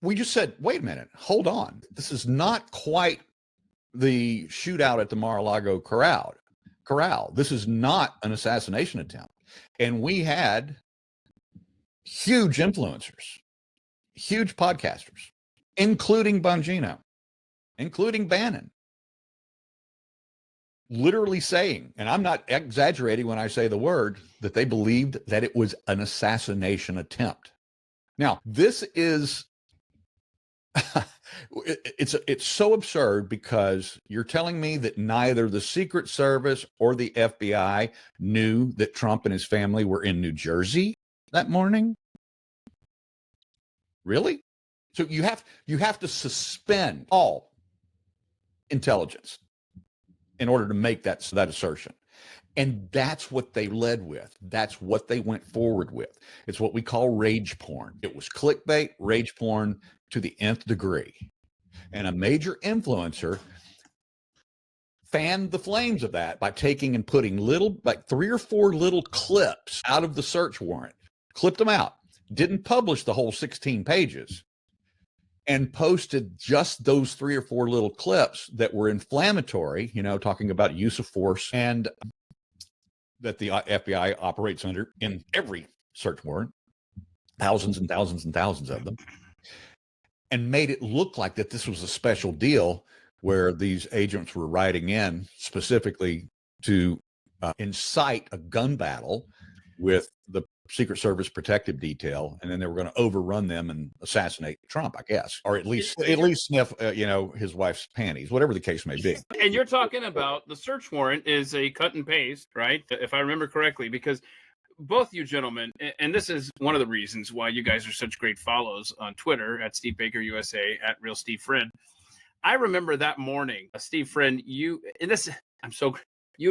we just said, wait a minute, hold on, this is not quite the shootout at the Mar-a-Lago corral. This is not an assassination attempt. And we had huge influencers, huge podcasters, including Bongino, including Bannon, literally saying, and I'm not exaggerating when I say the word, that they believed that it was an assassination attempt. Now, this is it's so absurd because you're telling me that neither the Secret Service or the FBI knew that Trump and his family were in New Jersey that morning? Really? So you have to suspend all intelligence in order to make that assertion. And that's what they led with. That's what they went forward with. It's what we call rage porn. It was clickbait, rage porn to the nth degree. And a major influencer fanned the flames of that by taking and putting like 3 or 4 little clips out of the search warrant, clipped them out, didn't publish the whole 16 pages, and posted just those 3 or 4 little clips that were inflammatory, talking about use of force and that the FBI operates under in every search warrant, thousands and thousands and thousands of them, and made it look like that this was a special deal where these agents were riding in specifically to incite a gun battle with the Secret Service protective detail, and then they were going to overrun them and assassinate Trump, I guess, or at least sniff, his wife's panties, whatever the case may be. And you're talking about the search warrant is a cut and paste, right? If I remember correctly, because both you gentlemen, and this is one of the reasons why you guys are such great follows on Twitter at Steve Baker USA, at Real Steve Friend. I remember that morning, Steve Friend, you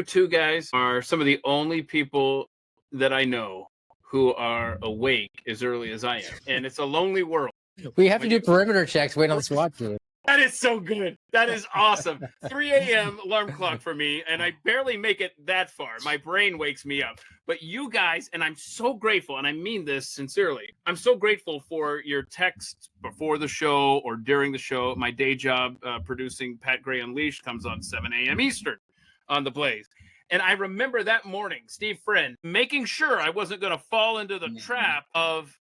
two guys are some of the only people that I know who are awake as early as I am. And it's a lonely world. We have to do perimeter checks, wait on the SWAT team. That is so good. That is awesome. 3 a.m. alarm clock for me, and I barely make it that far. My brain wakes me up. But you guys, and I'm so grateful, and I mean this sincerely, I'm so grateful for your texts before the show or during the show. My day job producing Pat Gray Unleashed comes on 7 a.m. Eastern on The Blaze. And I remember that morning, Steve Friend, making sure I wasn't going to fall into the trap of,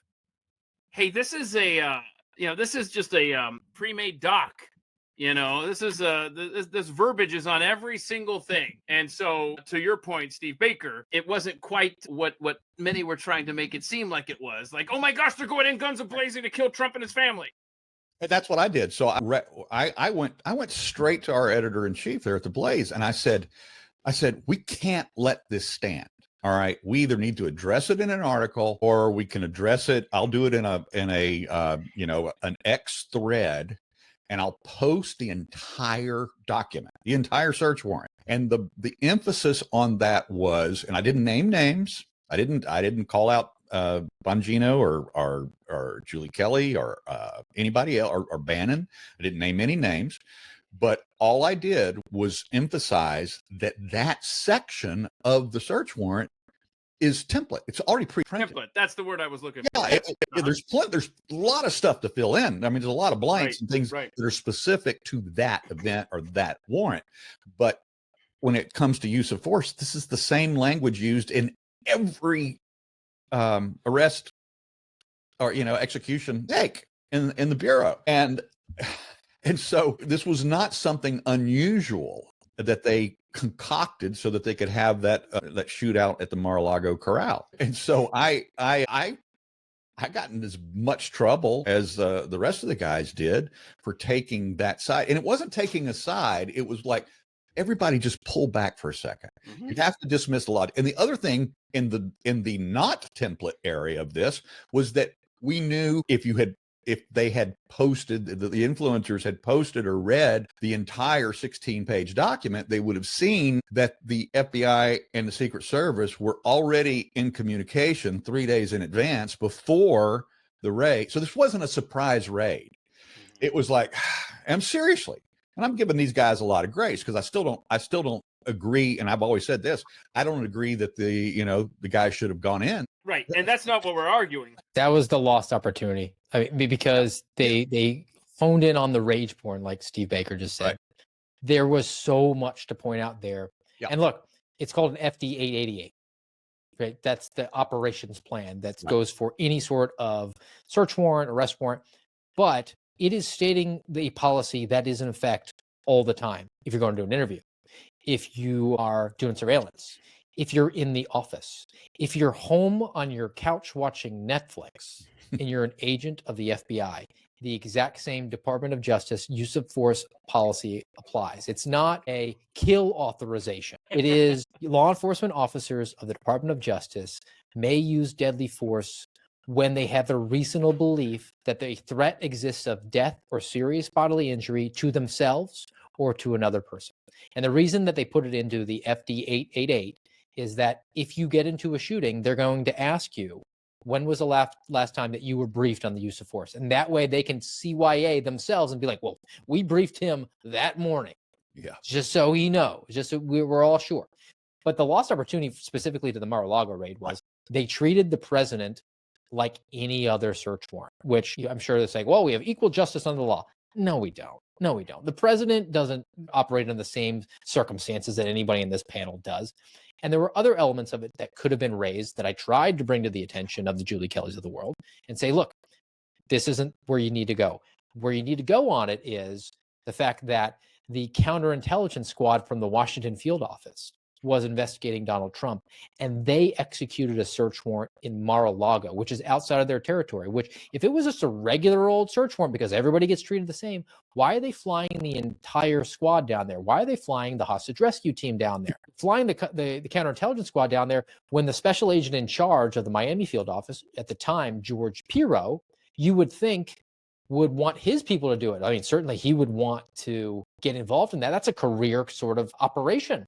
hey, this is this is just a pre-made doc. This is this verbiage is on every single thing. And so, to your point, Steve Baker, it wasn't quite what many were trying to make it seem like it was. Like, oh my gosh, they're going in guns a-blazing to kill Trump and his family. And that's what I did. So I went straight to our editor-in-chief there at the Blaze, and I said, we can't let this stand. All right. We either need to address it in an article, or we can address it. I'll do it in an X thread, and I'll post the entire document, the entire search warrant. And the emphasis on that was, and I didn't name names. I didn't call out Bongino or Julie Kelly or anybody else or Bannon. I didn't name any names. But all I did was emphasize that section of the search warrant is template. It's already pre-printed. Template. That's the word I was looking for. There's a lot of stuff to fill in. I mean, there's a lot of blanks and things that are specific to that event or that warrant. But when it comes to use of force, this is the same language used in every arrest or execution in the bureau. And so this was not something unusual that they concocted so that they could have that shootout at the Mar-a-Lago Corral. And so I got in as much trouble as the rest of the guys did for taking that side. And it wasn't taking a side. It was like, everybody just pull back for a second. Mm-hmm. You have to dismiss a lot. And the other thing in the not template area of this was that we knew if they had posted, the influencers had posted or read the entire 16-page document, they would have seen that the FBI and the Secret Service were already in communication 3 days in advance before the raid. So this wasn't a surprise raid. It was like, and seriously, and I'm giving these guys a lot of grace because I still don't agree. And I've always said this, I don't agree that the guys should have gone in. Right. And that's not what we're arguing. That was the lost opportunity. I mean, because they honed in on the rage porn, like Steve Baker just said. Right. There was so much to point out there. Yeah. And look, it's called an FD 888. Right. That's the operations plan that goes for any sort of search warrant, arrest warrant. But it is stating the policy that is in effect all the time. If you're going to do an interview, if you are doing surveillance, if you're in the office, if you're home on your couch watching Netflix and you're an agent of the FBI, the exact same Department of Justice use of force policy applies. It's not a kill authorization. It is law enforcement officers of the Department of Justice may use deadly force when they have a reasonable belief that the threat exists of death or serious bodily injury to themselves or to another person. And the reason that they put it into the FD 888 is that if you get into a shooting, they're going to ask you, when was the last time that you were briefed on the use of force? And that way they can CYA themselves and be like, well, we briefed him that morning. Yeah. Just so he knows, just so we're all sure. But the lost opportunity specifically to the Mar-a-Lago raid was they treated the president like any other search warrant, which I'm sure they're saying, well, we have equal justice under the law. No, we don't. No, we don't. The president doesn't operate in the same circumstances that anybody in this panel does. And there were other elements of it that could have been raised that I tried to bring to the attention of the Julie Kellys of the world and say, look, this isn't where you need to go. Where you need to go on it is the fact that the counterintelligence squad from the Washington field office was investigating Donald Trump, and they executed a search warrant in Mar-a-Lago, which is outside of their territory, which if it was just a regular old search warrant because everybody gets treated the same, why are they flying the entire squad down there? Why are they flying the hostage rescue team down there? Flying the counterintelligence squad down there when the special agent in charge of the Miami field office at the time, George Pirro, you would think would want his people to do it. I mean, certainly he would want to get involved in that. That's a career sort of operation.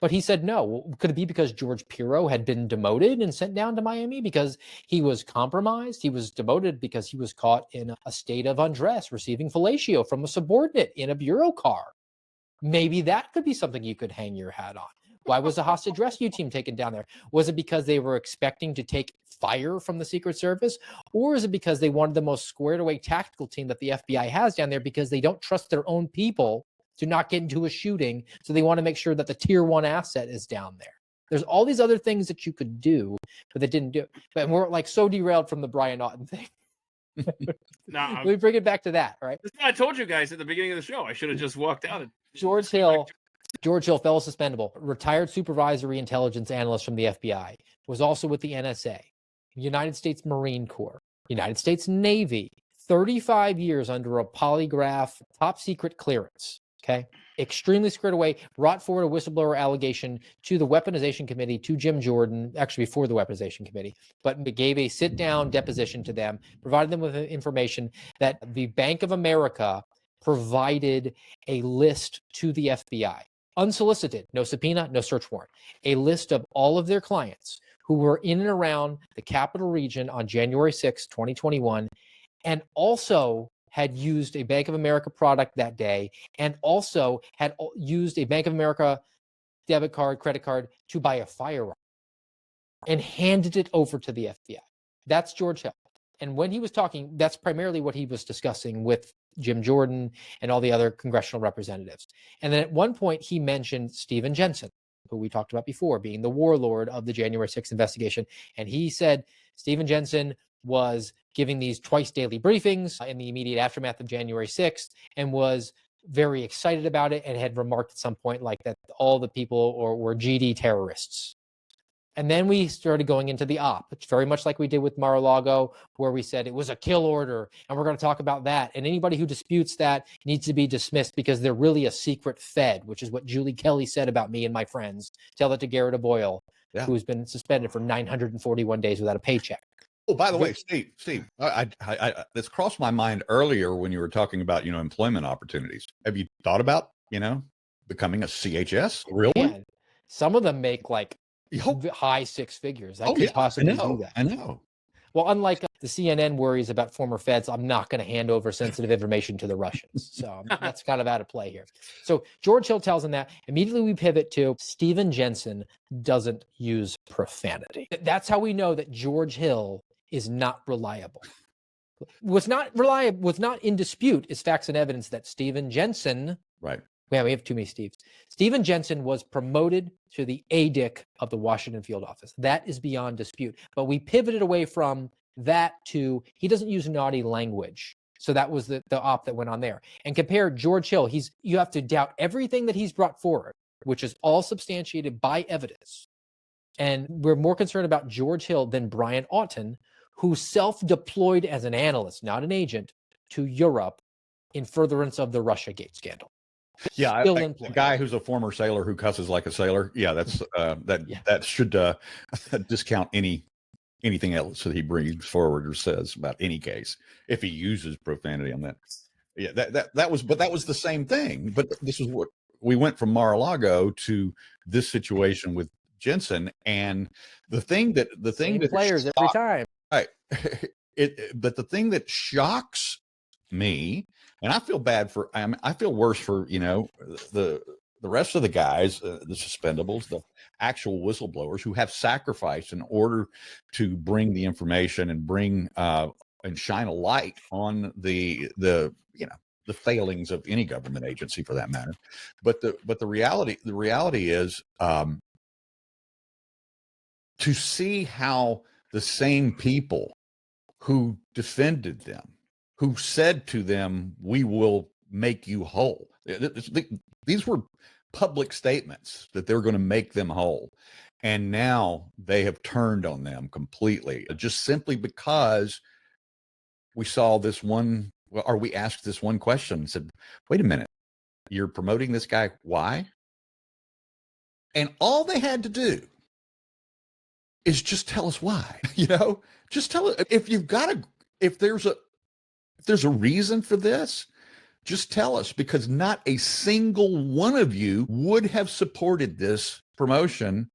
But he said no. Could it be because George Pirro had been demoted and sent down to Miami because he was compromised? He was demoted because he was caught in a state of undress, receiving fellatio from a subordinate in a bureau car. Maybe that could be something you could hang your hat on. Why was the hostage rescue team taken down there? Was it because they were expecting to take fire from the Secret Service? Or is it because they wanted the most squared away tactical team that the FBI has down there because they don't trust their own people to not get into a shooting, so they want to make sure that the tier 1 asset is down there? There's all these other things that you could do, but they didn't do it. But we're like so derailed from the Brian Naughton thing. Let me bring it back to that, right? I told you guys at the beginning of the show, I should have just walked out. George Hill, fellow suspendable, retired supervisory intelligence analyst from the FBI, was also with the NSA, United States Marine Corps, United States Navy, 35 years under a polygraph, top secret clearance. Okay, extremely squared away, brought forward a whistleblower allegation to the weaponization committee, to Jim Jordan, actually before the weaponization committee, but gave a sit-down deposition to them, provided them with information that the Bank of America provided a list to the FBI, unsolicited, no subpoena, no search warrant, a list of all of their clients who were in and around the capital region on January 6, 2021, and also had used a Bank of America product that day, and also had used a Bank of America debit card, credit card to buy a firearm, and handed it over to the FBI. That's George Hill. And when he was talking, that's primarily what he was discussing with Jim Jordan and all the other congressional representatives. And then at one point, he mentioned Stephen Jensen, who we talked about before, being the warlord of the January 6th investigation. And he said Stephen Jensen was giving these twice daily briefings in the immediate aftermath of January 6th and was very excited about it and had remarked at some point like that all the people were GD terrorists. And then we started going into the op, which very much like we did with Mar-a-Lago, where we said it was a kill order, and we're going to talk about that. And anybody who disputes that needs to be dismissed because they're really a secret Fed, which is what Julie Kelly said about me and my friends. Tell that to Garrett Aboyle, who's been suspended for 941 days without a paycheck. Oh, by the way, Steve, I this crossed my mind earlier when you were talking about, employment opportunities. Have you thought about, becoming a CHS, a real one? Some of them make like high six figures. I could possibly do that. I know. Well, unlike the CNN worries about former feds, I'm not going to hand over sensitive information to the Russians. So that's kind of out of play here. So George Hill tells him that. Immediately we pivot to Stephen Jensen doesn't use profanity. That's how we know that George Hill is not reliable. What's not in dispute is facts and evidence that Stephen Jensen, right? Yeah, we have too many Steves. Stephen Jensen was promoted to the ADIC of the Washington field office. That is beyond dispute. But we pivoted away from that to he doesn't use naughty language. So that was the op that went on there. And compare George Hill. You have to doubt everything that he's brought forward, which is all substantiated by evidence. And we're more concerned about George Hill than Brian Auten, who self-deployed as an analyst, not an agent, to Europe in furtherance of the Russiagate scandal. Yeah, Still a employed. guy who's a former sailor who cusses like a sailor. Yeah, that's that should discount anything else that he brings forward or says about any case if he uses profanity on that. Yeah, that was the same thing. But this is what we went from Mar-a-Lago to this situation with Jensen, and the thing that players every time. Right. But the thing that shocks me, and I feel bad for, I feel worse for, the rest of the guys, the suspendables, the actual whistleblowers who have sacrificed in order to bring the information and bring and shine a light on the failings of any government agency for that matter. But the reality is to see how the same people who defended them, who said to them, "We will make you whole." These were public statements that they're going to make them whole. And now they have turned on them completely, just simply because we saw this one, or we asked this one question and said, wait a minute, you're promoting this guy. Why? And all they had to do is just tell us why. Just tell it. If there's a reason for this, just tell us, because not a single one of you would have supported this promotion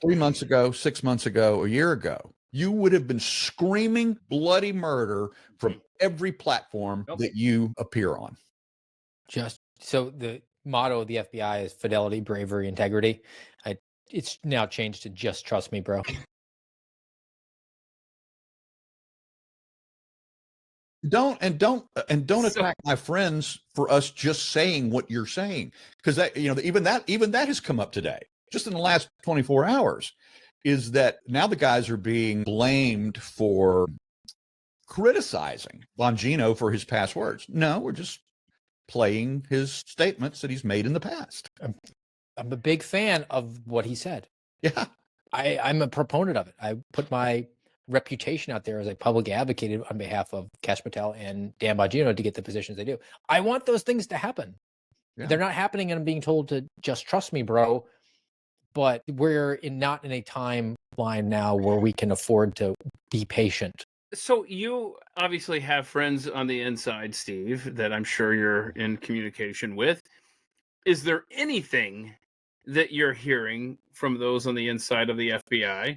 3 months ago, 6 months ago, a year ago. You would have been screaming bloody murder from every platform that you appear on. Just so the motto of the FBI is fidelity, bravery, integrity. It's now changed to just trust me, bro. Don't attack my friends for us just saying what you're saying, because that even that has come up today, just in the last 24 hours, is that now the guys are being blamed for criticizing Bongino for his past words. No, we're just playing his statements that he's made in the past. I'm a big fan of what he said. Yeah, I'm a proponent of it. I put my reputation out there as a public advocate on behalf of Kash Patel and Dan Bongino to get the positions they do. I want those things to happen. Yeah. They're not happening, and I'm being told to just trust me, bro. But we're not in a timeline now where we can afford to be patient. So you obviously have friends on the inside, Steve, that I'm sure you're in communication with. Is there anything that you're hearing from those on the inside of the FBI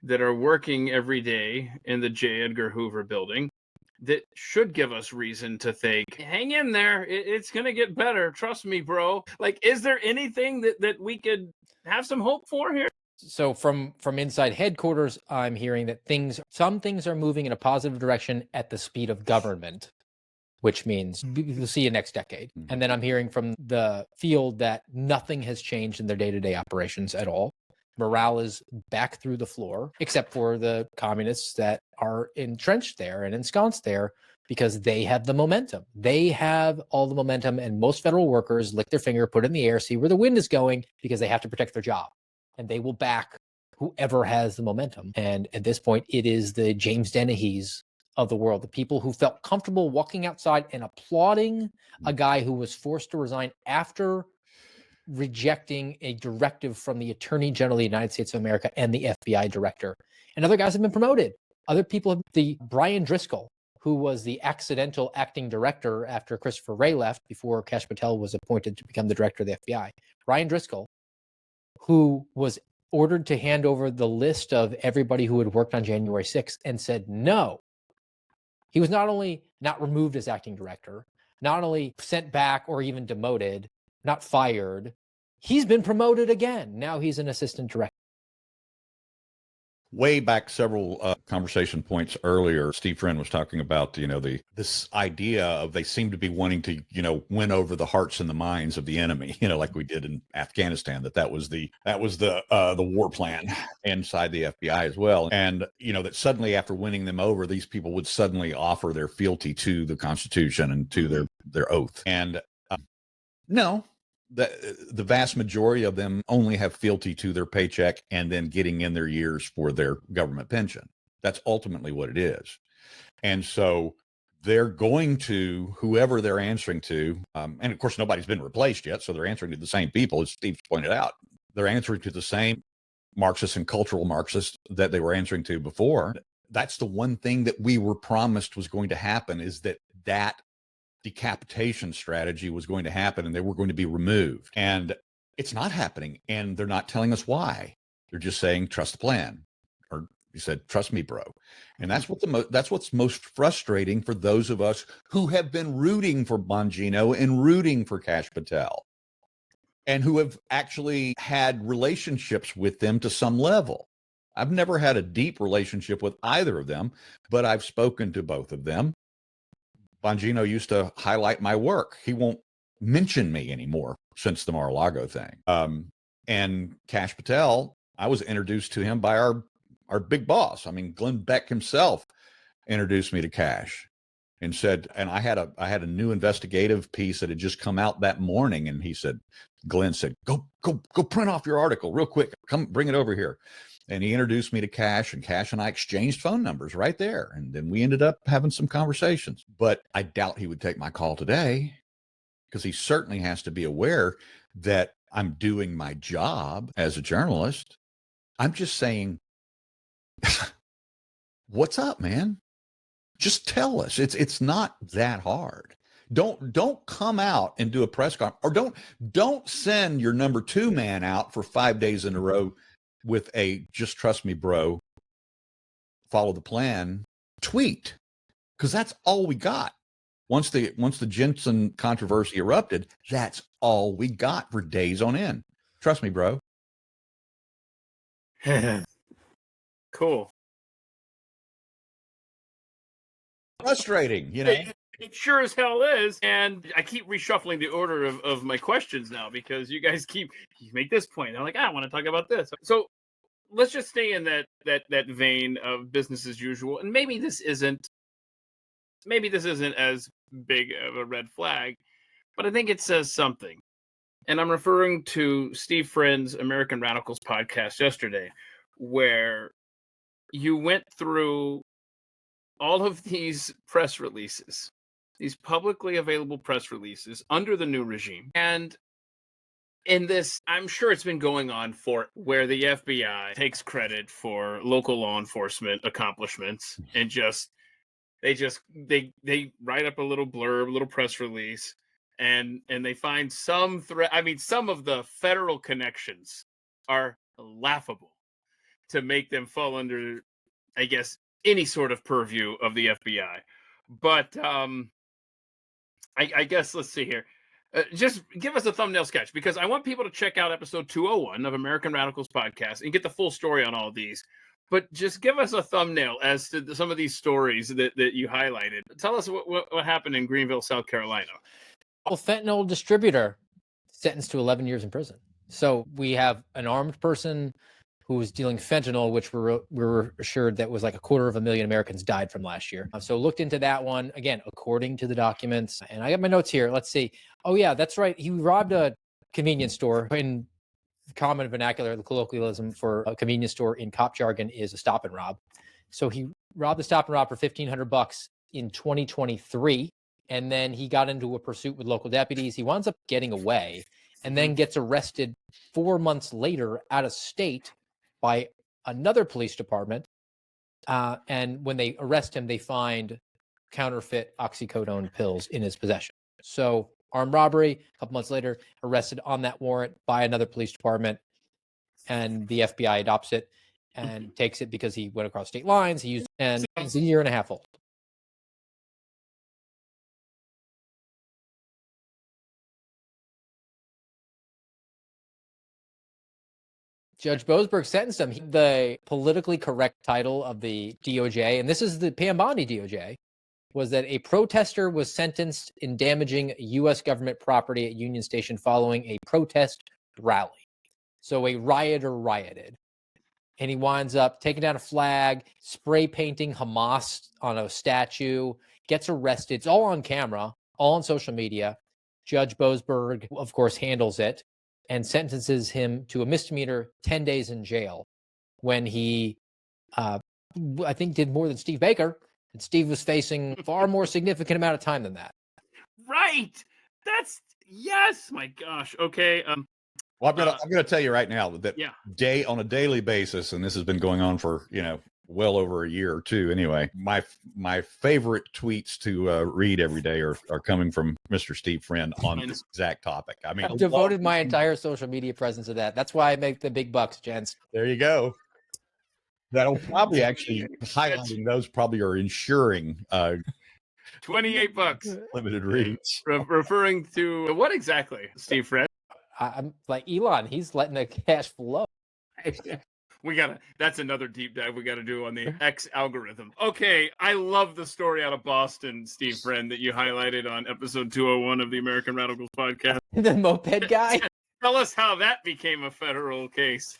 that are working every day in the J. Edgar Hoover building that should give us reason to think, hang in there, it's going to get better, trust me, bro? Like, is there anything that we could have some hope for here? So from inside headquarters, I'm hearing that some things are moving in a positive direction at the speed of government, which means we'll see you next decade. And then I'm hearing from the field that nothing has changed in their day-to-day operations at all. Morale is back through the floor, except for the communists that are entrenched there and ensconced there because they have the momentum. They have all the momentum, and most federal workers lick their finger, put it in the air, see where the wind is going, because they have to protect their job. And they will back whoever has the momentum. And at this point, it is the James Dennehy's of the world, the people who felt comfortable walking outside and applauding a guy who was forced to resign after rejecting a directive from the Attorney General of the United States of America and the FBI director. And other guys have been promoted. Other people, the Brian Driscoll, who was the accidental acting director after Christopher Wray left before Kash Patel was appointed to become the director of the FBI. Brian Driscoll, who was ordered to hand over the list of everybody who had worked on January 6th and said no. He was not only not removed as acting director, not only sent back or even demoted, not fired, he's been promoted again. Now he's an assistant director. Way back several conversation points earlier, Steve Friend was talking about, this idea of they seem to be wanting to, win over the hearts and the minds of the enemy, like we did in Afghanistan, that was the war plan inside the FBI as well. And, that suddenly after winning them over, these people would suddenly offer their fealty to the Constitution and to their oath. And no. The vast majority of them only have fealty to their paycheck and then getting in their years for their government pension. That's ultimately what it is. And so they're going to, whoever they're answering to, and of course, nobody's been replaced yet, so they're answering to the same people, as Steve pointed out. They're answering to the same Marxists and cultural Marxists that they were answering to before. That's the one thing that we were promised was going to happen, is that decapitation strategy was going to happen and they were going to be removed. And it's not happening. And they're not telling us why. They're just saying, trust the plan. Or you said, trust me, bro. And that's what's most frustrating for those of us who have been rooting for Bongino and rooting for Kash Patel, and who have actually had relationships with them to some level. I've never had a deep relationship with either of them, but I've spoken to both of them. Bongino used to highlight my work. He won't mention me anymore since the Mar-a-Lago thing. And Kash Patel, I was introduced to him by our big boss. I mean, Glenn Beck himself introduced me to Kash and said, and I had a new investigative piece that had just come out that morning. And Glenn said, go print off your article real quick. Come bring it over here. And he introduced me to Kash, and Kash and I exchanged phone numbers right there. And then we ended up having some conversations. But I doubt he would take my call today, because he certainly has to be aware that I'm doing my job as a journalist. I'm just saying, what's up, man? Just tell us. It's not that hard. Don't come out and do a press conference, or don't send your number 2 man out for 5 days in a row with a "just trust me, bro, follow the plan" tweet, because that's all we got. Once the Jensen controversy erupted, that's all we got for days on end. Trust me, bro. Cool. Frustrating, It sure as hell is. And I keep reshuffling the order of my questions now, because you guys you make this point. I'm like, I want to talk about this. So let's just stay in that vein of business as usual. And maybe this isn't as big of a red flag, but I think it says something. And I'm referring to Steve Friend's American Radicals podcast yesterday, where you went through all of these press releases, these publicly available press releases under the new regime. And in this, I'm sure it's been going on for where the FBI takes credit for local law enforcement accomplishments, and they write up a little blurb, a little press release, and they find some threat. I mean, some of the federal connections are laughable to make them fall under, I guess, any sort of purview of the FBI. But I guess, let's see here. Just give us a thumbnail sketch, because I want people to check out episode 201 of American Radicals podcast and get the full story on all of these. But just give us a thumbnail as to some of these stories that you highlighted. Tell us what happened in Greenville, South Carolina. Well, fentanyl distributor sentenced to 11 years in prison. So we have an armed person who was dealing fentanyl, which we were assured that was like 250,000 Americans died from last year. So looked into that one, again, according to the documents. And I got my notes here. Let's see. Oh, yeah, that's right. He robbed a convenience store. In common vernacular, the colloquialism for a convenience store in cop jargon is a stop and rob. So he robbed the stop and rob for $1,500 in 2023. And then he got into a pursuit with local deputies. He winds up getting away, and then gets arrested 4 months later out of state by another police department. And when they arrest him, they find counterfeit oxycodone pills in his possession. So armed robbery, a couple months later, arrested on that warrant by another police department. And the FBI adopts it and takes it because he went across state lines. He's a year and a half old. Judge Boasberg sentenced him. The politically correct title of the DOJ, and this is the Pam Bondi DOJ, was that a protester was sentenced in damaging U.S. government property at Union Station following a protest rally. So a rioter rioted. And he winds up taking down a flag, spray painting Hamas on a statue, gets arrested. It's all on camera, all on social media. Judge Boasberg, of course, handles it and sentences him to a misdemeanor 10 days in jail, when he, I think, did more than Steve Baker And Steve was facing far more significant amount of time than that. Right. That's yes. My gosh. Okay. Well, I'm gonna tell you right now that yeah. on a daily basis, and this has been going on for well over a year or two. Anyway, my favorite tweets to read every day are coming from Mr. Steve Friend on this exact topic. I mean, I've devoted my entire social media presence to that. That's why I make the big bucks, gents. There you go. That'll probably actually highlighting those probably are ensuring $28 limited reads. Referring to what exactly, Steve Friend? I'm like Elon. He's letting the cash flow. That's another deep dive we gotta do on the X algorithm. Okay, I love the story out of Boston, Steve Friend, that you highlighted on episode 201 of the American Radicals podcast. The moped guy. Tell us how that became a federal case.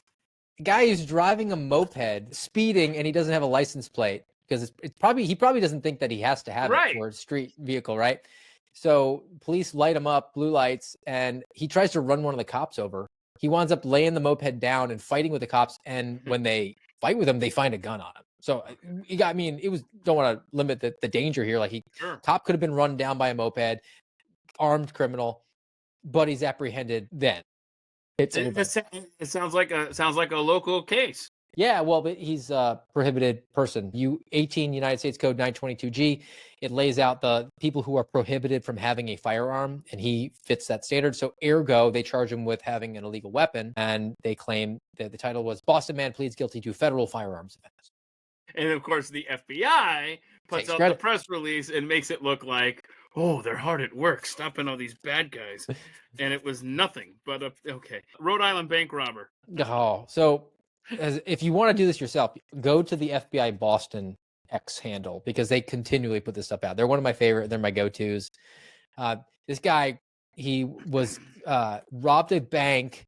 The guy who's driving a moped, speeding, and he doesn't have a license plate because he probably doesn't think that he has to have it for a street vehicle, right? So police light him up, blue lights, and he tries to run one of the cops over. He winds up laying the moped down and fighting with the cops. And when they fight with him, they find a gun on him. So don't want to limit the danger here. Like cop could have been run down by a moped, armed criminal, but he's apprehended then. It sounds like a local case. Yeah, well, but he's a prohibited person. 18 United States Code 922G, it lays out the people who are prohibited from having a firearm, and he fits that standard. So ergo, they charge him with having an illegal weapon, and they claim that the title was Boston Man Pleads Guilty to Federal Firearms Offense. And of course, the FBI puts out the press release and makes it look like, oh, they're hard at work stopping all these bad guys. And it was nothing but okay. Rhode Island bank robber. Oh, so... if you want to do this yourself, go to the FBI Boston X handle because they continually put this stuff out. They're one of my favorite. They're my go-tos. This guy, he was robbed a bank,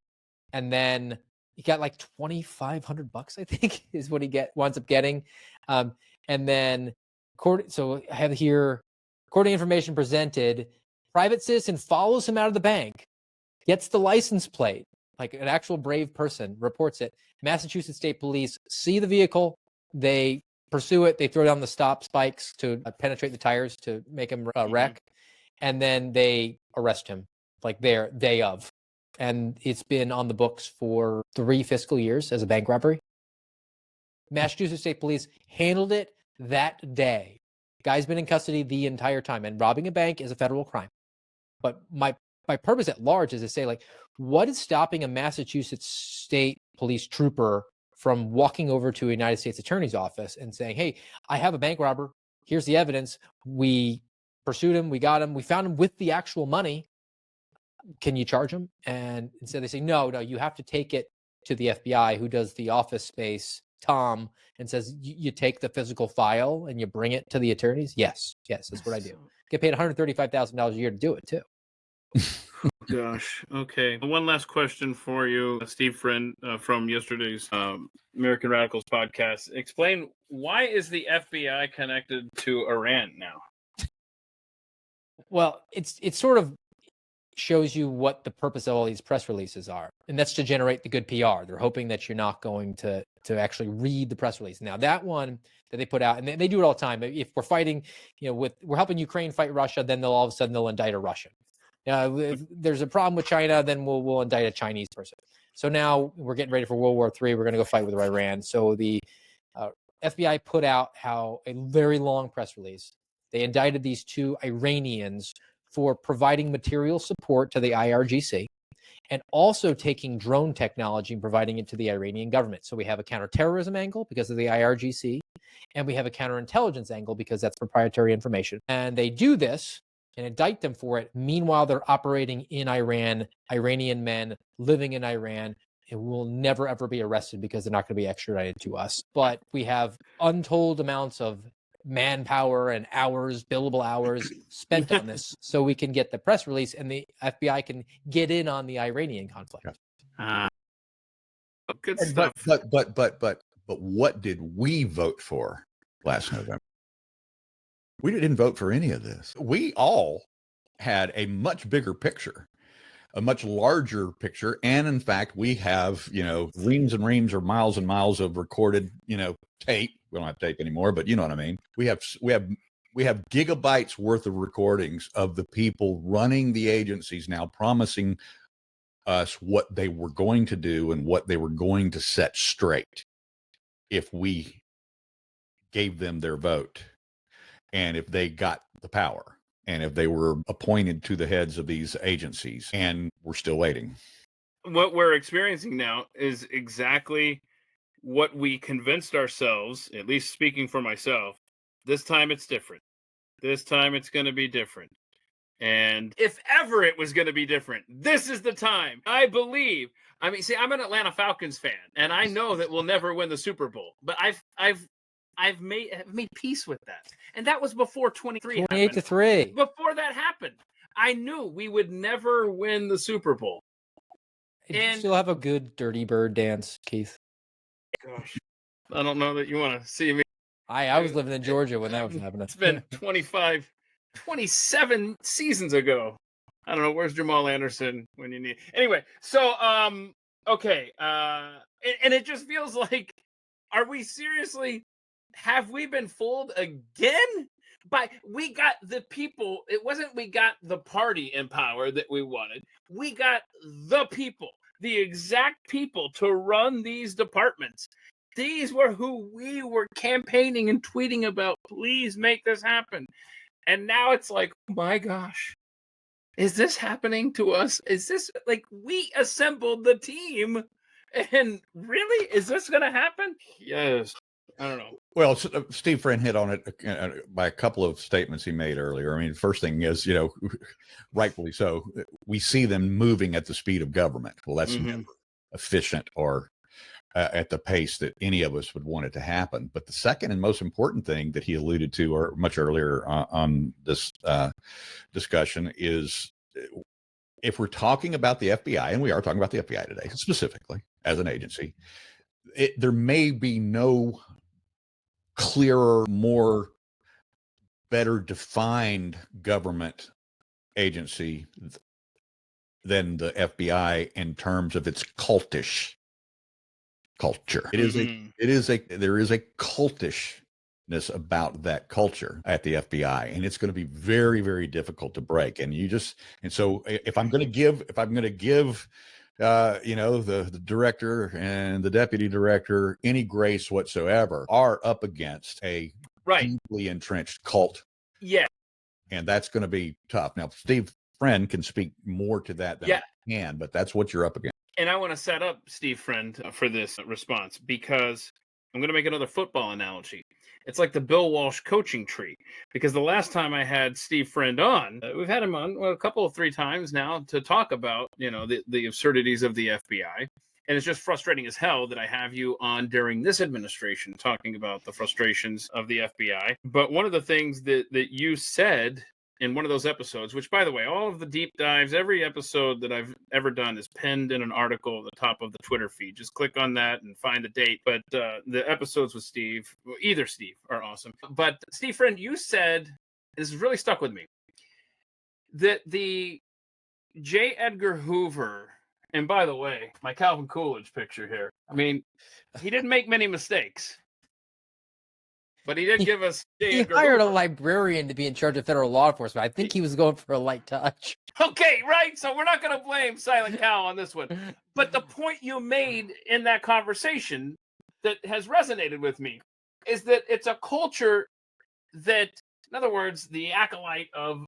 and then he got like $2,500, I think, is what he winds up getting. And then, so I have here, according to information presented, private citizen follows him out of the bank, gets the license plate. Like an actual brave person reports it. Massachusetts State Police see the vehicle, they pursue it, they throw down the stop spikes to penetrate the tires to make him wreck, and then they arrest him like their day of. And it's been on the books for 3 fiscal years as a bank robbery. Massachusetts State Police handled it that day. Guy's been in custody the entire time, and robbing a bank is a federal crime. But my purpose at large is to say, like, what is stopping a Massachusetts State Police trooper from walking over to a United States Attorney's office and saying, hey, I have a bank robber. Here's the evidence. We pursued him. We got him. We found him with the actual money. Can you charge him? And instead they say, no, you have to take it to the FBI, who does the office space, Tom, and says, you take the physical file and you bring it to the attorneys? Yes, that's what I do. Get paid $135,000 a year to do it, too. Gosh. Okay. One last question for you, Steve Friend, from yesterday's American Radicals podcast. Explain, why is the FBI connected to Iran now? Well, it sort of shows you what the purpose of all these press releases are, and that's to generate the good PR. They're hoping that you're not going to actually read the press release. Now, that one that they put out, and they do it all the time. If we're fighting, we're helping Ukraine fight Russia, then all of a sudden they'll indict a Russian. If there's a problem with China, then we'll indict a Chinese person. So now we're getting ready for World War III. We're going to go fight with Iran. So the FBI put out a very long press release. They indicted these 2 Iranians for providing material support to the IRGC and also taking drone technology and providing it to the Iranian government. So we have a counterterrorism angle because of the IRGC, and we have a counterintelligence angle because that's proprietary information. And they do this and indict them for it. Meanwhile, they're operating in Iran, Iranian men living in Iran, and will never, ever be arrested because they're not going to be extradited to us. But we have untold amounts of manpower and billable hours spent on this, so we can get the press release and the FBI can get in on the Iranian conflict. Good stuff. But what did we vote for last November? We didn't vote for any of this. We all had a much bigger picture, a much larger picture. And in fact, we have, reams and reams or miles and miles of recorded, tape we don't have tape anymore, but you know what I mean. We have gigabytes worth of recordings of the people running the agencies now promising us what they were going to do and what they were going to set straight if we gave them their vote and if they got the power and if they were appointed to the heads of these agencies. And we're still waiting. What we're experiencing now is exactly what we convinced ourselves, at least speaking for myself, this time it's different. This time it's going to be different. And if ever it was going to be different, this is the time. I believe. I mean, see, I'm an Atlanta Falcons fan, and I know that we'll never win the Super Bowl. But I've made peace with that. And that was before 28-3. Before that happened, I knew we would never win the Super Bowl. Do you still have a good Dirty Bird dance, Keith? Gosh, I don't know that you want to see me. I was living in Georgia when that was happening. It's been 27 seasons ago. I don't know. Where's Jamal Anderson when you need? Anyway, so, okay. And it just feels like, are we seriously, have we been fooled again? We got the people. It wasn't we got the party in power that we wanted. We got the people, the exact people to run these departments. These were who we were campaigning and tweeting about. Please make this happen. And now it's like, oh my gosh, is this happening to us? Is this like we assembled the team? And really, is this going to happen? Yes. I don't know. Well, Steve Friend hit on it by a couple of statements he made earlier. I mean, the first thing is, rightfully so, we see them moving at the speed of government. Well, that's never efficient or at the pace that any of us would want it to happen. But the second and most important thing that he alluded to, or much earlier on this discussion, is if we're talking about the FBI, and we are talking about the FBI today specifically as an agency, there may be no clearer, more better defined government agency than the FBI in terms of its cultish culture. There is a cultishness about that culture at the FBI, and it's going to be very, very difficult to break. And so if I'm going to give the director and the deputy director any grace whatsoever, are up against a deeply entrenched cult. Yeah. And that's going to be tough. Now, Steve Friend can speak more to that than I can, but that's what you're up against. And I want to set up Steve Friend for this response, because I'm going to make another football analogy. It's like the Bill Walsh coaching tree, because the last time I had Steve Friend on, we've had him on a couple of 3 times now to talk about, the absurdities of the FBI. And it's just frustrating as hell that I have you on during this administration talking about the frustrations of the FBI. But one of the things that you said in one of those episodes, which, by the way, all of the deep dives, every episode that I've ever done is pinned in an article at the top of the Twitter feed. Just click on that and find the date. But the episodes with Steve, either Steve, are awesome. But Steve Friend, you said, this has really stuck with me, that the J. Edgar Hoover, and by the way, my Calvin Coolidge picture here, I mean, he didn't make many mistakes. But he did give us... He hired a librarian to be in charge of federal law enforcement. I think he was going for a light touch. Okay, right? So we're not going to blame Silent Cal on this one. But the point you made in that conversation that has resonated with me is that it's a culture that, in other words, the acolyte of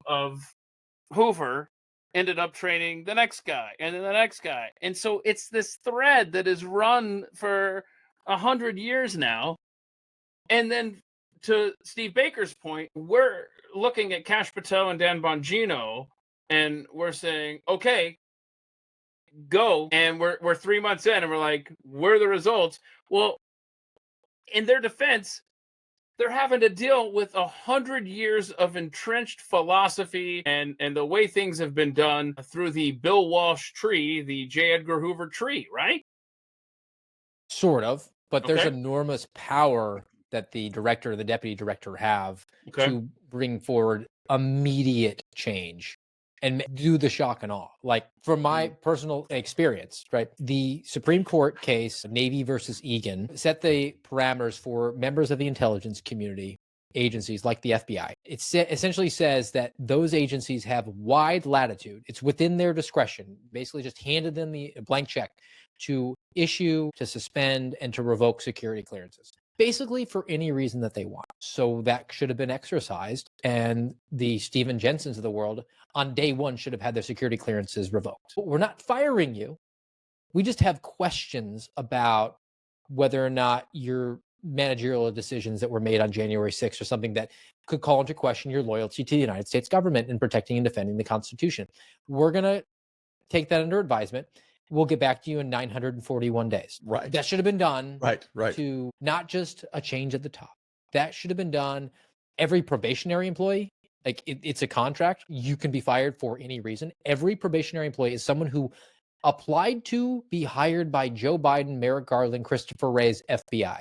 Hoover ended up training the next guy and then the next guy. And so it's this thread that is run for 100 years now. And then, to Steve Baker's point, we're looking at Kash Patel and Dan Bongino, and we're saying, okay, go. And we're 3 months in, and we're like, where are the results? Well, in their defense, they're having to deal with 100 years of entrenched philosophy and the way things have been done through the Bill Walsh tree, the J. Edgar Hoover tree, right? Sort of, but there's enormous power that the director or the deputy director have to bring forward immediate change. and do the shock and awe. Like from my personal experience, right? The Supreme Court case, Navy versus Egan, set the parameters for members of the intelligence community agencies like the FBI. It essentially says that those agencies have wide latitude. It's within their discretion, basically just handed them the blank check to issue, to suspend, and to revoke security clearances, basically for any reason that they want. So that should have been exercised, and the Stephen Jensens of the world on day one should have had their security clearances revoked. We're not firing you. We just have questions about whether or not your managerial decisions that were made on January 6th or something that could call into question your loyalty to the United States government in protecting and defending the Constitution. We're going to take that under advisement. We'll get back to you in 941 days. Right. That should have been done. Right. To not just a change at the top. That should have been done. Every probationary employee, like it's a contract. You can be fired for any reason. Every probationary employee is someone who applied to be hired by Joe Biden, Merrick Garland, Christopher Wray's FBI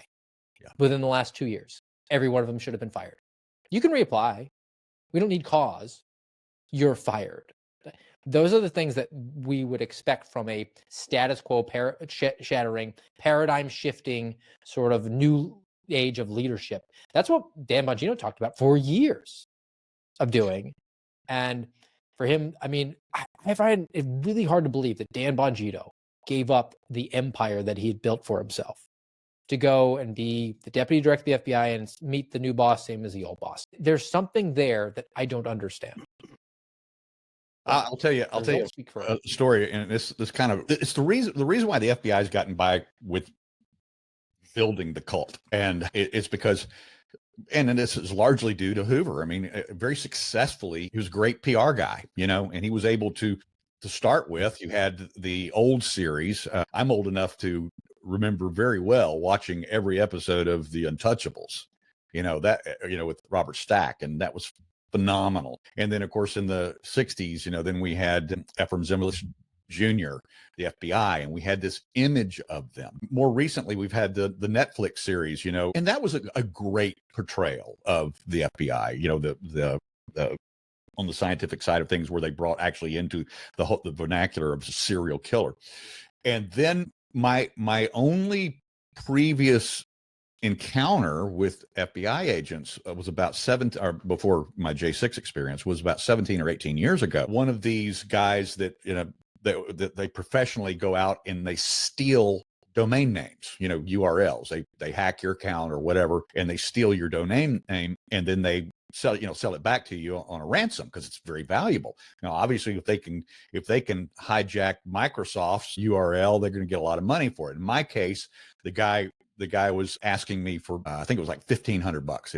within the last 2 years. Every one of them should have been fired. You can reapply. We don't need cause. You're fired. Those are the things that we would expect from a status quo shattering, paradigm shifting sort of new age of leadership. That's what Dan Bongino talked about for years of doing. And for him, I mean, I find it really hard to believe that Dan Bongino gave up the empire that he had built for himself to go and be the deputy director of the FBI and meet the new boss, same as the old boss. There's something there that I don't understand. I'll tell you a story, and this kind of, it's the reason why the FBI has gotten by with building the cult, and it's because, and this is largely due to Hoover. I mean, very successfully, he was a great PR guy, and he was able to start with. You had the old series. I'm old enough to remember very well watching every episode of The Untouchables, with Robert Stack, and that was phenomenal. And then, of course, in the 60s, then we had Ephraim Zimbalist Jr., the FBI, and we had this image of them. More recently, we've had the Netflix series, and that was a great portrayal of the FBI, the on the scientific side of things, where they brought actually into the vernacular of a serial killer. And then my only previous encounter with FBI agents was about before my J6 experience, was about 17 or 18 years ago. One of these guys that they professionally go out and they steal domain names, URLs. They hack your account or whatever, and they steal your domain name, and then they sell it back to you on a ransom because it's very valuable. Now, obviously, if they can hijack Microsoft's URL, they're going to get a lot of money for it. In my case, the guy was asking me for I think it was like $1,500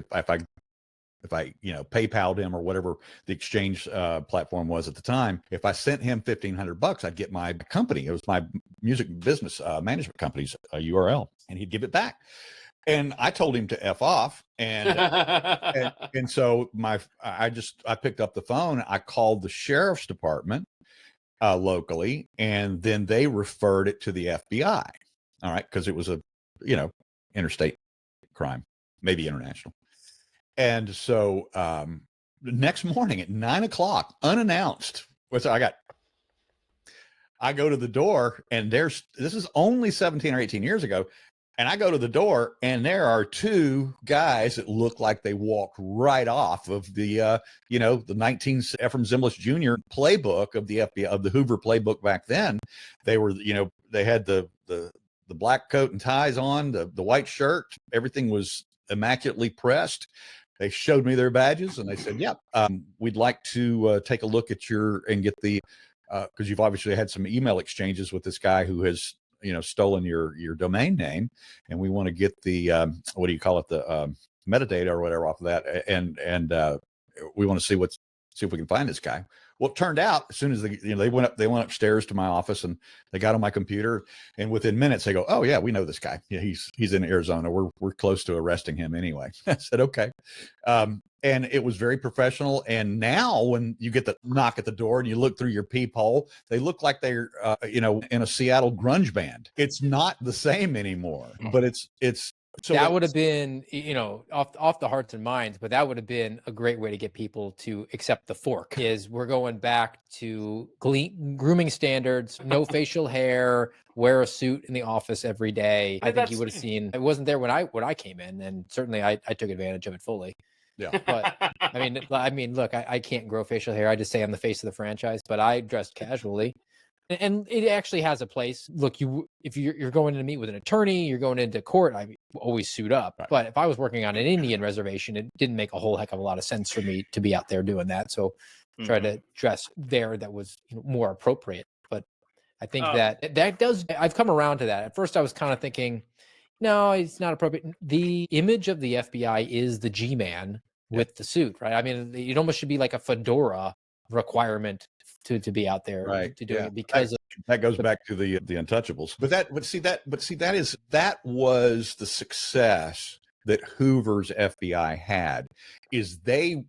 if I PayPal'd him or whatever the exchange platform was at the time. If I sent him $1,500, I'd get my company. It was my music business management company's URL, and he'd give it back. And I told him to F off. And and so I picked up the phone. I called the sheriff's department locally, and then they referred it to the FBI. All right, because it was a interstate crime, maybe international. And so the next morning at 9 o'clock, unannounced, I go to the door, and this is only 17 or 18 years ago. And I go to the door, and there are two guys that look like they walked right off of the 19 Ephraim Zimbalist Jr. playbook of the FBI, of the Hoover playbook back then. They were, they had the black coat and ties on, the white shirt. Everything was immaculately pressed. They showed me their badges, and they said, "Yeah, we'd like to take a look at and get the because you've obviously had some email exchanges with this guy who has." Stolen your domain name, and we want to get the the metadata or whatever off of that, and we want to see if we can find this guy. Well, it turned out as soon as they went upstairs to my office, and they got on my computer, and within minutes they go, "Oh yeah, we know this guy. Yeah, he's in Arizona. We're close to arresting him anyway." I said, "Okay," and it was very professional. And now when you get the knock at the door and you look through your peephole, they look like they're in a Seattle grunge band. It's not the same anymore, but it's So that would have been, off the hearts and minds, but that would have been a great way to get people to accept the fork. Is we're going back to grooming standards, no facial hair, wear a suit in the office every day. I think you would have seen, it wasn't there when I came in, and certainly I took advantage of it fully. Yeah. But I mean, look, I can't grow facial hair. I just say I'm the face of the franchise, but I dressed casually. And it actually has a place. Look, if you're going to meet with an attorney, you're going into court, I always suit up. Right. But if I was working on an Indian reservation, it didn't make a whole heck of a lot of sense for me to be out there doing that. So try to dress there that was more appropriate. But I think that does, I've come around to that. At first I was kind of thinking, no, it's not appropriate. The image of the FBI is the G-man with the suit, right? I mean, it almost should be like a fedora requirement to be out there to do it, because that goes back to the Untouchables. That was the success that Hoover's FBI had, is they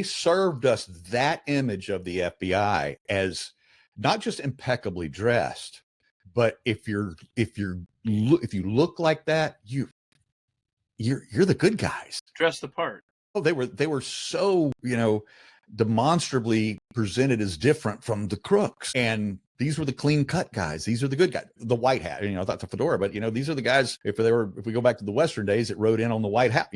served us that image of the FBI as not just impeccably dressed, but if you look like that, you're the good guys. Dress the part. Oh, they were so, demonstrably presented as different from the crooks. And these were the clean cut guys. These are the good guys. The white hat, not the fedora, but these are the guys. If we go back to the Western days, that rode in on the white hat,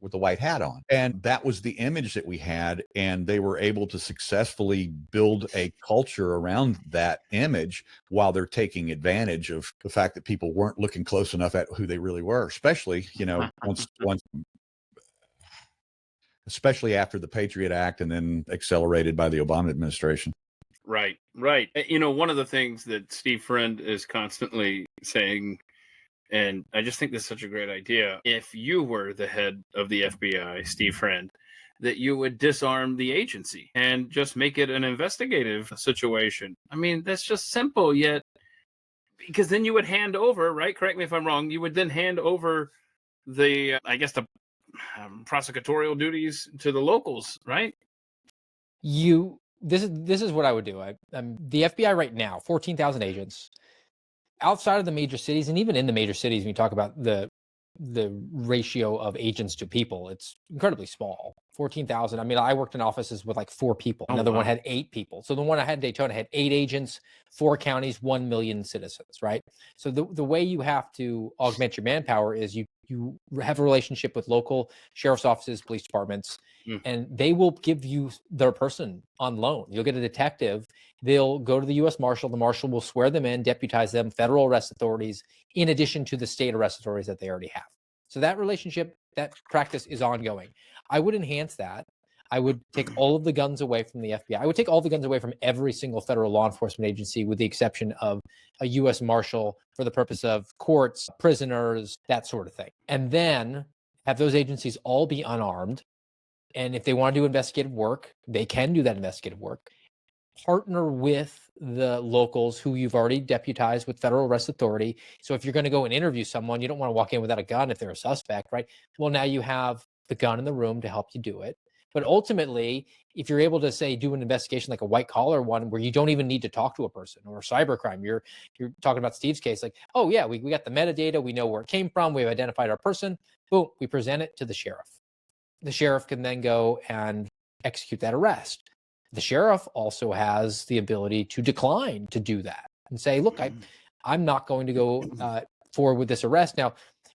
with the white hat on. And that was the image that we had. And they were able to successfully build a culture around that image while they're taking advantage of the fact that people weren't looking close enough at who they really were, especially, especially after the Patriot Act and then accelerated by the Obama administration. Right. One of the things that Steve Friend is constantly saying, and I just think this is such a great idea, if you were the head of the FBI, Steve Friend, that you would disarm the agency and just make it an investigative situation. I mean, that's just simple, yet, because then you would hand over, right? Correct me if I'm wrong. You would then hand over the prosecutorial duties to the locals, right? This is what I would do. The FBI right now, 14,000 agents outside of the major cities, and even in the major cities, when you talk about the ratio of agents to people, it's incredibly small. 14,000. I mean, I worked in offices with like 4 people. Another one had 8 people. So the one I had in Daytona had 8 agents, 4 counties, 1 million citizens, right? So the way you have to augment your manpower is you have a relationship with local sheriff's offices, police departments, and they will give you their person on loan. You'll get a detective. They'll go to the U.S. Marshal. The Marshal will swear them in, deputize them, federal arrest authorities, in addition to the state arrest authorities that they already have. So that relationship, that practice is ongoing. I would enhance that. I would take all of the guns away from the FBI. I would take all the guns away from every single federal law enforcement agency, with the exception of a U.S. Marshal for the purpose of courts, prisoners, that sort of thing. And then have those agencies all be unarmed. And if they want to do investigative work, they can do that investigative work. Partner with the locals who you've already deputized with federal arrest authority. So if you're going to go and interview someone, you don't want to walk in without a gun if they're a suspect, right? Well, now you have the gun in the room to help you do it. But ultimately, if you're able to, say, do an investigation like a white collar one where you don't even need to talk to a person, or cybercrime, you're talking about Steve's case, like, oh yeah, we got the metadata, we know where it came from, we've identified our person, boom, we present it to the sheriff. The sheriff can then go and execute that arrest. The sheriff also has the ability to decline to do that and say, look, I'm not going to go forward with this arrest. Now,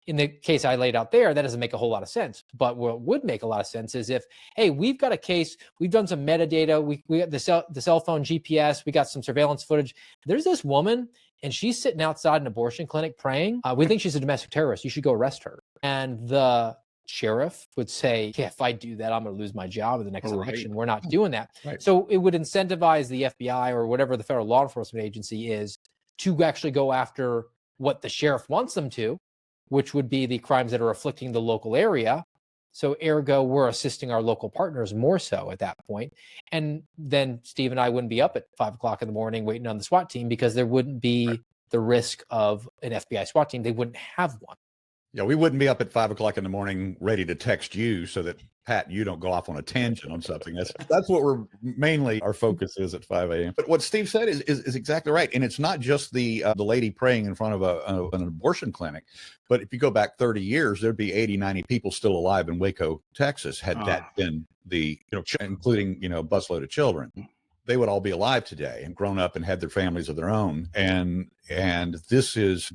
in the case I laid out there, that doesn't make a whole lot of sense. But what would make a lot of sense is if, hey, we've got a case, we've done some metadata, we got the cell phone GPS, we got some surveillance footage. There's this woman, and she's sitting outside an abortion clinic praying. We think she's a domestic terrorist. You should go arrest her. And the sheriff would say, yeah, if I do that, I'm going to lose my job in the next election. We're not doing that. Right. So it would incentivize the FBI or whatever the federal law enforcement agency is to actually go after what the sheriff wants them to, which would be the crimes that are afflicting the local area. So ergo, we're assisting our local partners more so at that point. And then Steve and I wouldn't be up at 5 o'clock in the morning waiting on the SWAT team, because there wouldn't be the risk of an FBI SWAT team. They wouldn't have one. Yeah, we wouldn't be up at 5 o'clock in the morning ready to text you so that Pat, you don't go off on a tangent on something. That's what we're mainly our focus is at 5 a.m. But what Steve said is exactly right, and it's not just the lady praying in front of an abortion clinic, but if you go back 30 years, there'd be 80, 90 people still alive in Waco, Texas, had that been the including a busload of children. They would all be alive today and grown up and had their families of their own, and this is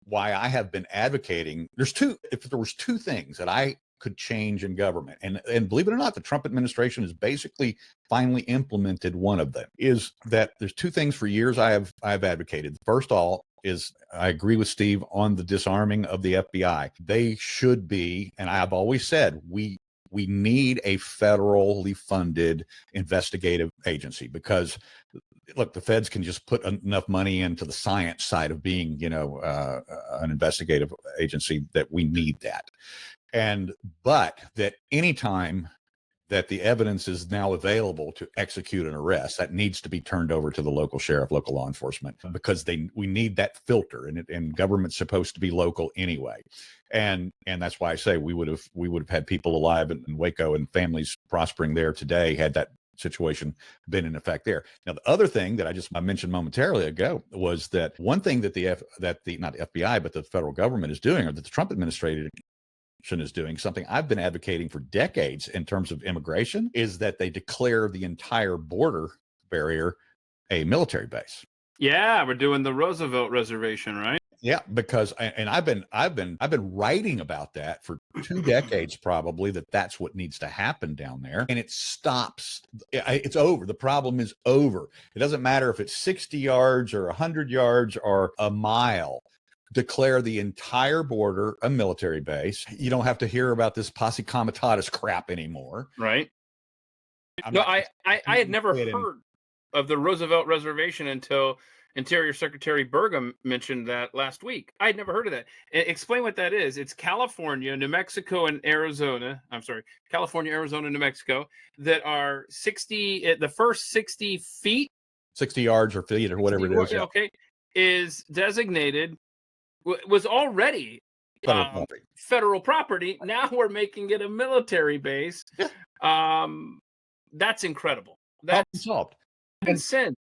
why I have been advocating. If there was two things that I could change in government, and believe it or not, the Trump administration has basically finally implemented one of them, is that there's two things for years I've advocated. First of all is I agree with Steve on the disarming of the FBI. They should be, and I've always said, we need a federally funded investigative agency, because look, the feds can just put enough money into the science side of being, an investigative agency, that we need that. But that anytime that the evidence is now available to execute an arrest, that needs to be turned over to the local sheriff, local law enforcement, because we need that filter, and government's supposed to be local anyway. And that's why I say we would have had people alive in Waco and families prospering there today had that situation been in effect there. Now, the other thing that I mentioned momentarily ago was that one thing that not the FBI, but the federal government is doing, or that the Trump administration is doing, something I've been advocating for decades in terms of immigration, is that they declare the entire border barrier a military base. Yeah, we're doing the Roosevelt Reservation, right? Yeah, because I've been writing about that for 2 decades, probably, that's what needs to happen down there, and it stops. It's over. The problem is over. It doesn't matter if it's 60 yards or 100 yards or a mile. Declare the entire border a military base. You don't have to hear about this posse comitatus crap anymore. Right. I had never heard of the Roosevelt Reservation until Interior Secretary Burgum mentioned that last week. I had never heard of that. Explain what that is. It's California, New Mexico, and Arizona. I'm sorry, California, Arizona, New Mexico, that are the first 60 feet, 60 yards or feet or whatever it is. Okay, is designated, was already federal property. Now we're making it a military base. Yeah. That's incredible. That's solved. Insane.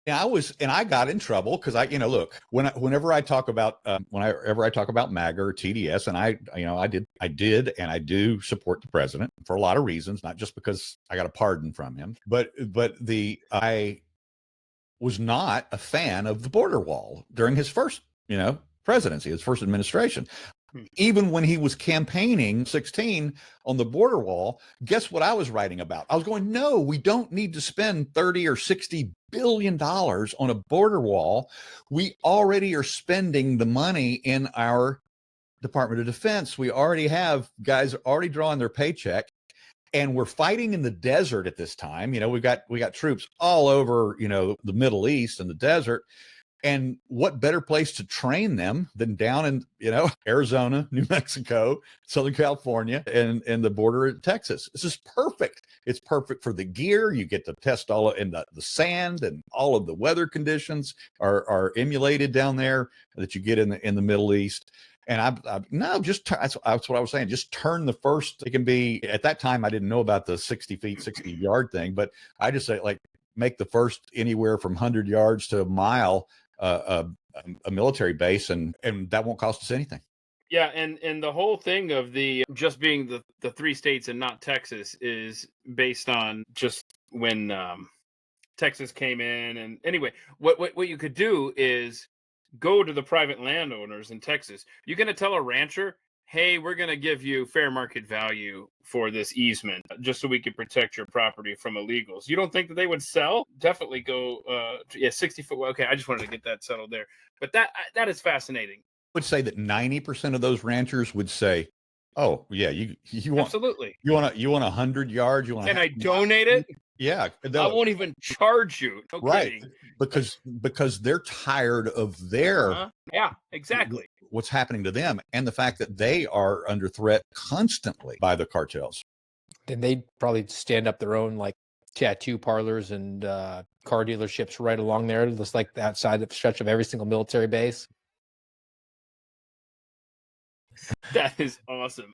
Yeah, I got in trouble because look, whenever I talk about MAGA or TDS, and I did and I do support the president for a lot of reasons, not just because I got a pardon from him, but I was not a fan of the border wall during his first presidency, his first administration. Even when he was campaigning 16 on the border wall, guess what I was writing about? I was going, no, we don't need to spend 30 or 60 billion dollars on a border wall. We already are spending the money in our Department of Defense. We already have guys already drawing their paycheck, and we're fighting in the desert at this time. We got troops all over, the Middle East and the desert. And what better place to train them than down in, Arizona, New Mexico, Southern California, and the border of Texas? This is perfect. It's perfect for the gear. You get to test all in the sand, and all of the weather conditions are emulated down there that you get in the Middle East. And that's what I was saying. Just turn the first. It can be, at that time, I didn't know about the 60 feet, 60 yard thing, but I just say, make the first anywhere from 100 yards to a mile a military base, and that won't cost us anything. Yeah, and the whole thing of the just being the 3 states and not Texas is based on just when Texas came in. And anyway, what you could do is go to the private landowners in Texas. You're going to tell a rancher, hey, we're going to give you fair market value for this easement just so we can protect your property from illegals. You don't think that they would sell? Definitely go 60 foot. Okay, I just wanted to get that settled there. But that is fascinating. I would say that 90% of those ranchers would say, oh, yeah, you want, absolutely. You want 100 yards? Can I donate it? Yeah. I won't even charge you. No right. Kidding. Because they're tired of their yeah, exactly. What's happening to them, and the fact that they are under threat constantly by the cartels. Then they'd probably stand up their own tattoo parlors and car dealerships right along there, just like that side of stretch of every single military base. That is awesome.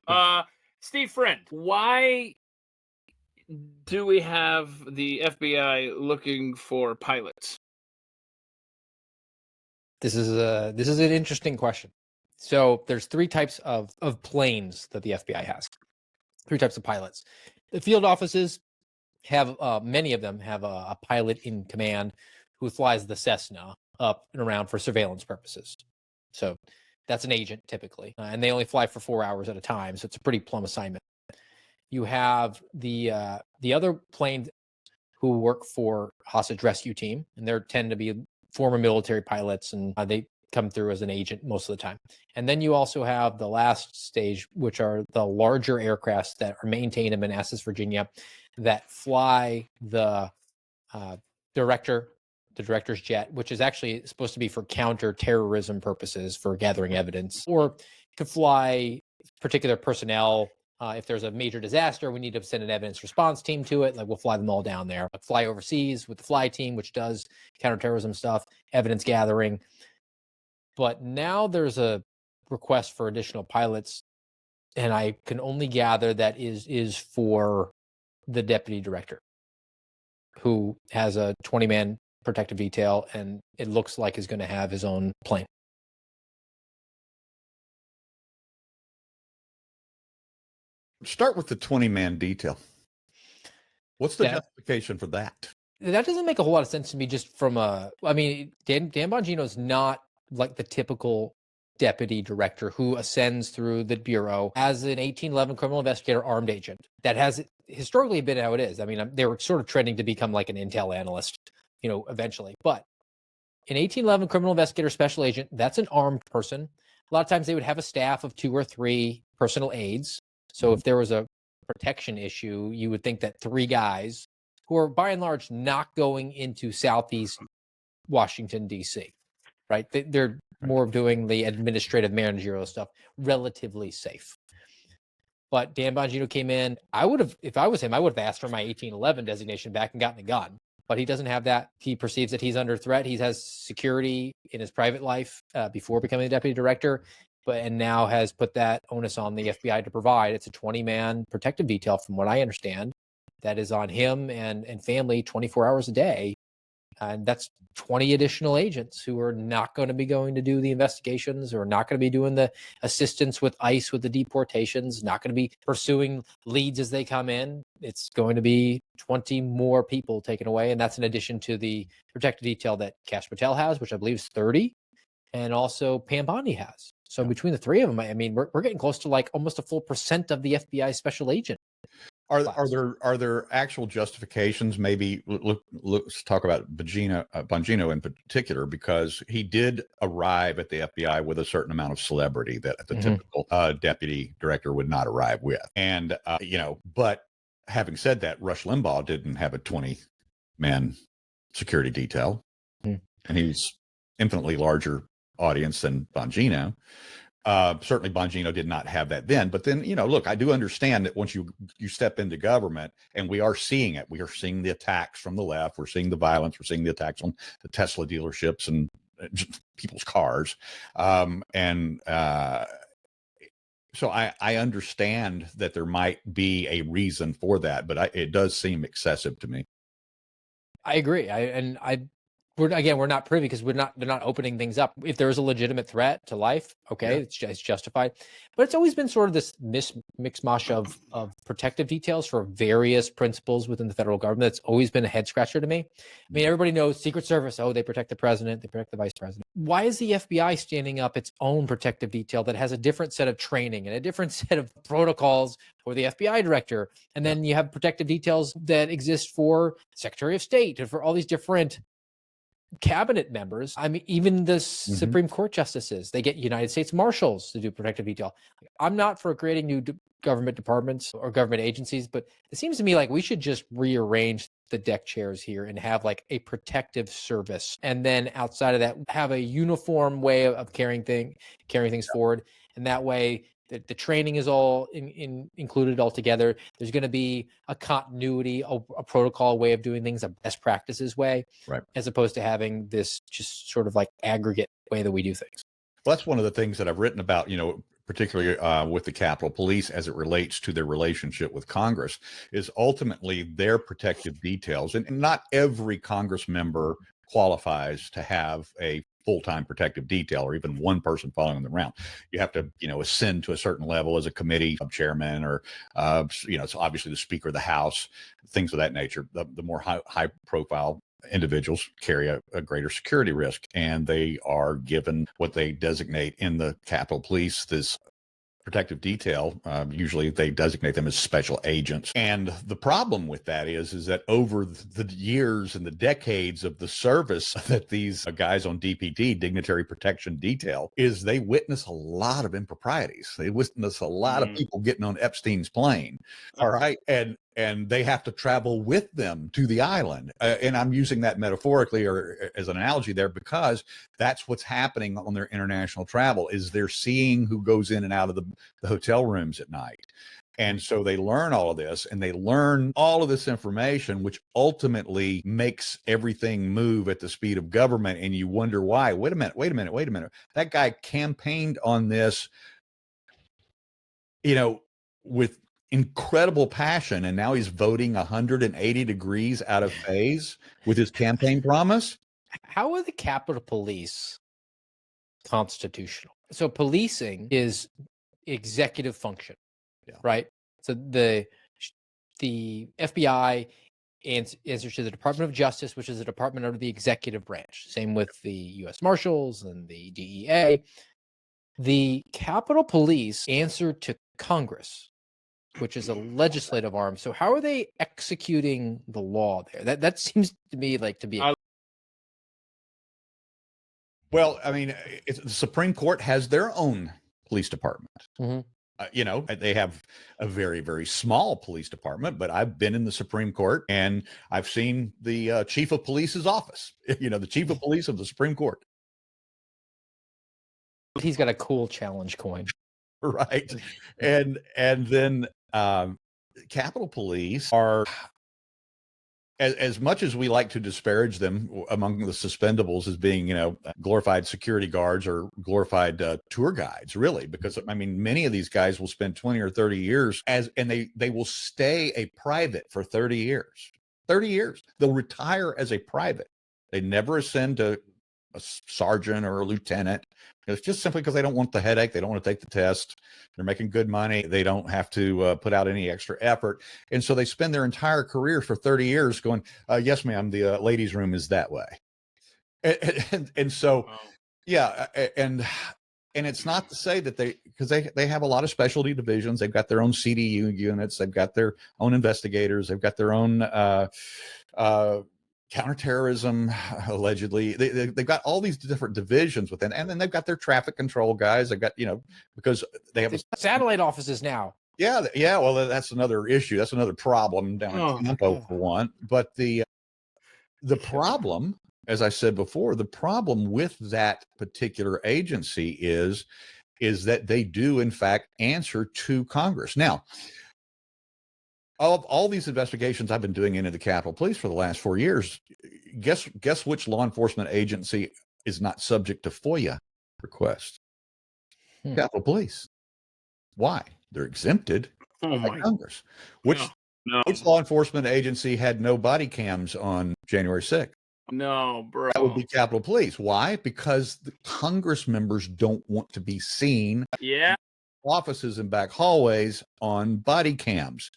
Steve Friend, why do we have the FBI looking for pilots? This is an interesting question. So there's three types of planes that the FBI has. Three types of pilots. The field offices have many of them have a pilot in command who flies the Cessna up and around for surveillance purposes. So that's an agent typically, and they only fly for 4 hours at a time. So it's a pretty plum assignment. You have the other planes who work for hostage rescue team, and they tend to be former military pilots, and they come through as an agent most of the time. And then you also have the last stage, which are the larger aircrafts that are maintained in Manassas, Virginia, that fly the director's jet, which is actually supposed to be for counterterrorism purposes, for gathering evidence, or to fly particular personnel. If there's a major disaster, we need to send an evidence response team to it. Like, we'll fly them all down there. Fly overseas with the fly team, which does counterterrorism stuff, evidence gathering. But now there's a request for additional pilots, and I can only gather that is for the deputy director, who has a 20-man protective detail, and it looks like is going to have his own plane. Start with the 20-man detail. What's the justification for that? That doesn't make a whole lot of sense to me, just from Dan Bongino is not like the typical deputy director who ascends through the bureau as an 1811 criminal investigator armed agent. That has historically been how it is. I mean, they were sort of trending to become like an intel analyst, eventually. But an 1811 criminal investigator special agent, that's an armed person. A lot of times they would have a staff of 2 or 3 personal aides. So if there was a protection issue, you would think that 3 guys who are by and large not going into Southeast Washington, D.C., right? They're more doing the administrative managerial stuff, relatively safe. But Dan Bongino came in. If I was him, I would have asked for my 1811 designation back and gotten a gun. But he doesn't have that. He perceives that he's under threat. He has security in his private life before becoming the deputy director, and now has put that onus on the FBI to provide. It's a 20-man protective detail, from what I understand, that is on him and family 24 hours a day. And that's 20 additional agents who are not going to be going to do the investigations, or not going to be doing the assistance with ICE with the deportations, not going to be pursuing leads as they come in. It's going to be 20 more people taken away. And that's in addition to the protective detail that Kash Patel has, which I believe is 30, and also Pam Bondi has. So between the 3 of them, I mean, we're getting close to like almost a full % of the FBI special agent. Are there actual justifications? Maybe let's talk about Bongino in particular, because he did arrive at the FBI with a certain amount of celebrity that the typical deputy director would not arrive with. And but having said that, Rush Limbaugh didn't have a 20-man security detail, and he's infinitely larger audience than Bongino. Certainly Bongino did not have that then, but then, look, I do understand that once you step into government, and we are seeing it, we are seeing the attacks from the left, we're seeing the violence, we're seeing the attacks on the Tesla dealerships and people's cars. So I understand that there might be a reason for that, but it does seem excessive to me. I agree. We're not privy, because they're not opening things up. If there is a legitimate threat to life, okay, yeah, it's justified. But it's always been sort of this mix mash of protective details for various principles within the federal government. That's always been a head scratcher to me. I mean, everybody knows Secret Service, they protect the president, they protect the vice president. Why is the FBI standing up its own protective detail that has a different set of training and a different set of protocols for the FBI director? And then you have protective details that exist for Secretary of State and for all these different cabinet members. I mean, even the Supreme Court justices, they get United States Marshals to do protective detail. I'm not for creating new government departments or government agencies, but it seems to me like we should just rearrange the deck chairs here and have like a protective service. And then outside of that, have a uniform way of carrying things forward. And that way, the training is all included all together. There's going to be a continuity, a protocol way of doing things, a best practices way, right, as opposed to having this just sort of like aggregate way that we do things. Well, that's one of the things that I've written about, particularly with the Capitol Police as it relates to their relationship with Congress, is ultimately their protective details. And not every Congress member qualifies to have a full-time protective detail or even one person following them around. You have to, ascend to a certain level as a committee chairman or, it's obviously the Speaker of the House, things of that nature. The more high profile individuals carry a greater security risk, and they are given what they designate in the Capitol Police, this protective detail. Usually they designate them as special agents. And the problem with that is that over the years and the decades of the service that these guys on DPD, Dignitary Protection Detail, is they witness a lot of improprieties. They witness a lot of people getting on Epstein's plane. All right. And they have to travel with them to the island. And I'm using that metaphorically or as an analogy there because that's what's happening on their international travel is they're seeing who goes in and out of the hotel rooms at night. And so they learn all of this and they learn all of this information, which ultimately makes everything move at the speed of government. And you wonder why. Wait a minute. That guy campaigned on this, with incredible passion, and now he's voting 180 degrees out of phase with his campaign promise. How are the Capitol Police constitutional? So policing is executive function, right? So the FBI answers to the Department of Justice, which is a department under the executive branch. Same with the U.S. Marshals and the DEA. The Capitol Police answer to Congress, which is a legislative arm. So how are they executing the law there? That seems to me like to be. Well, I mean, the Supreme Court has their own police department. They have a very, very small police department, but I've been in the Supreme Court and I've seen the chief of police's office, the chief of police of the Supreme Court. He's got a cool challenge coin. Right. And then Capitol Police are, as much as we like to disparage them among the suspendables as being, glorified security guards or glorified tour guides, really, because I mean, many of these guys will spend 20 or 30 years and they will stay a private for 30 years. 30 years. They'll retire as a private. They never ascend to a sergeant or a lieutenant. It's just simply because they don't want the headache. They don't want to take the test. They're making good money. They don't have to put out any extra effort. And so they spend their entire career for 30 years going, yes, ma'am, the ladies' room is that way. And so, yeah. And it's not to say that because they have a lot of specialty divisions. They've got their own CDU units. They've got their own investigators. They've got their own counterterrorism, allegedly. They've got all these different divisions within, and then they've got their traffic control guys. They've got, because they have satellite offices now. Yeah. Well, that's another issue. That's another problem down in Tampa for one. But the problem, as I said before, the problem with that particular agency is that they do, in fact, answer to Congress. Now, of all these investigations I've been doing into the Capitol Police for the last 4 years, guess which law enforcement agency is not subject to FOIA requests? Capitol Police. Why? They're exempted by Congress. Which law enforcement agency had no body cams on January 6th? No, bro. That would be Capitol Police. Why? Because the Congress members don't want to be seen in offices and back hallways on body cams.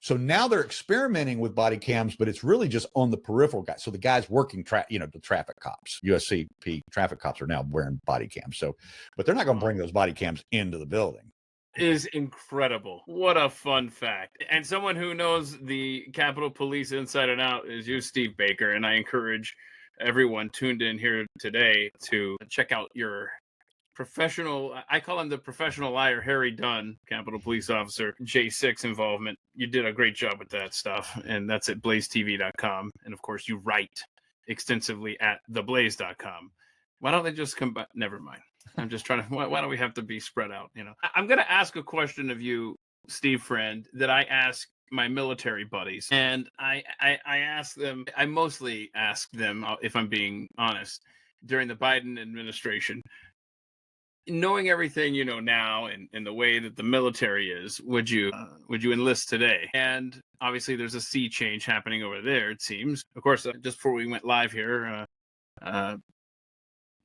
So now they're experimenting with body cams, but it's really just on the peripheral guys. So the guys working, the traffic cops, USCP traffic cops are now wearing body cams. So, but they're not going to bring those body cams into the building. Is incredible. What a fun fact. And someone who knows the Capitol Police inside and out is you, Steve Baker. And I encourage everyone tuned in here today to check out your professional, I call him the professional liar, Harry Dunn, Capitol Police Officer, J6 involvement. You did a great job with that stuff. And that's at blazetv.com. And of course, you write extensively at theblaze.com. Why don't they just come back? Never mind. I'm just trying to, why don't we have to be spread out? I'm going to ask a question of you, Steve Friend, that I ask my military buddies. And I ask them, I mostly ask them, if I'm being honest, during the Biden administration, knowing everything you know now and the way that the military is, would you enlist today? And obviously there's a sea change happening over there, it seems. Of course, just before we went live here,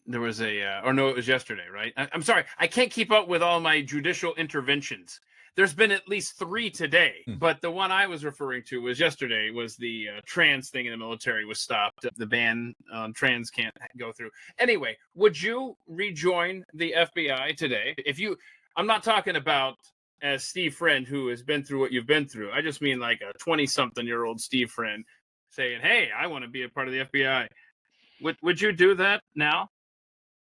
there was or no, it was yesterday, right? I'm sorry, I can't keep up with all my judicial interventions. There's been at least 3 today, but the one I was referring to was yesterday. Was the trans thing in the military was stopped. The ban on trans can't go through. Anyway, would you rejoin the FBI today? I'm not talking about as Steve Friend, who has been through what you've been through. I just mean like a 20-something-year-old Steve Friend saying, "Hey, I want to be a part of the FBI." Would you do that now?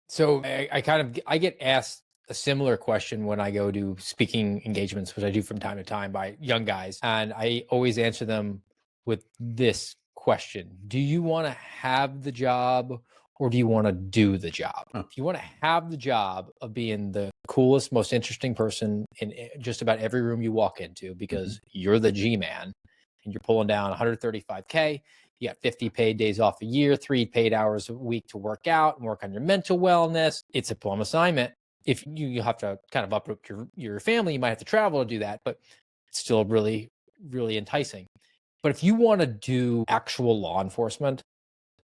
So I get asked a similar question when I go to speaking engagements, which I do from time to time, by young guys. And I always answer them with this question: do you want to have the job, or do you want to do the job? If you want to have the job of being the coolest, most interesting person in just about every room you walk into, because you're the G-man and you're pulling down 135K, you got 50 paid days off a year, 3 paid hours a week to work out and work on your mental wellness. It's a plum assignment. If you have to kind of uproot your family, you might have to travel to do that, but it's still really, really enticing. But if you want to do actual law enforcement,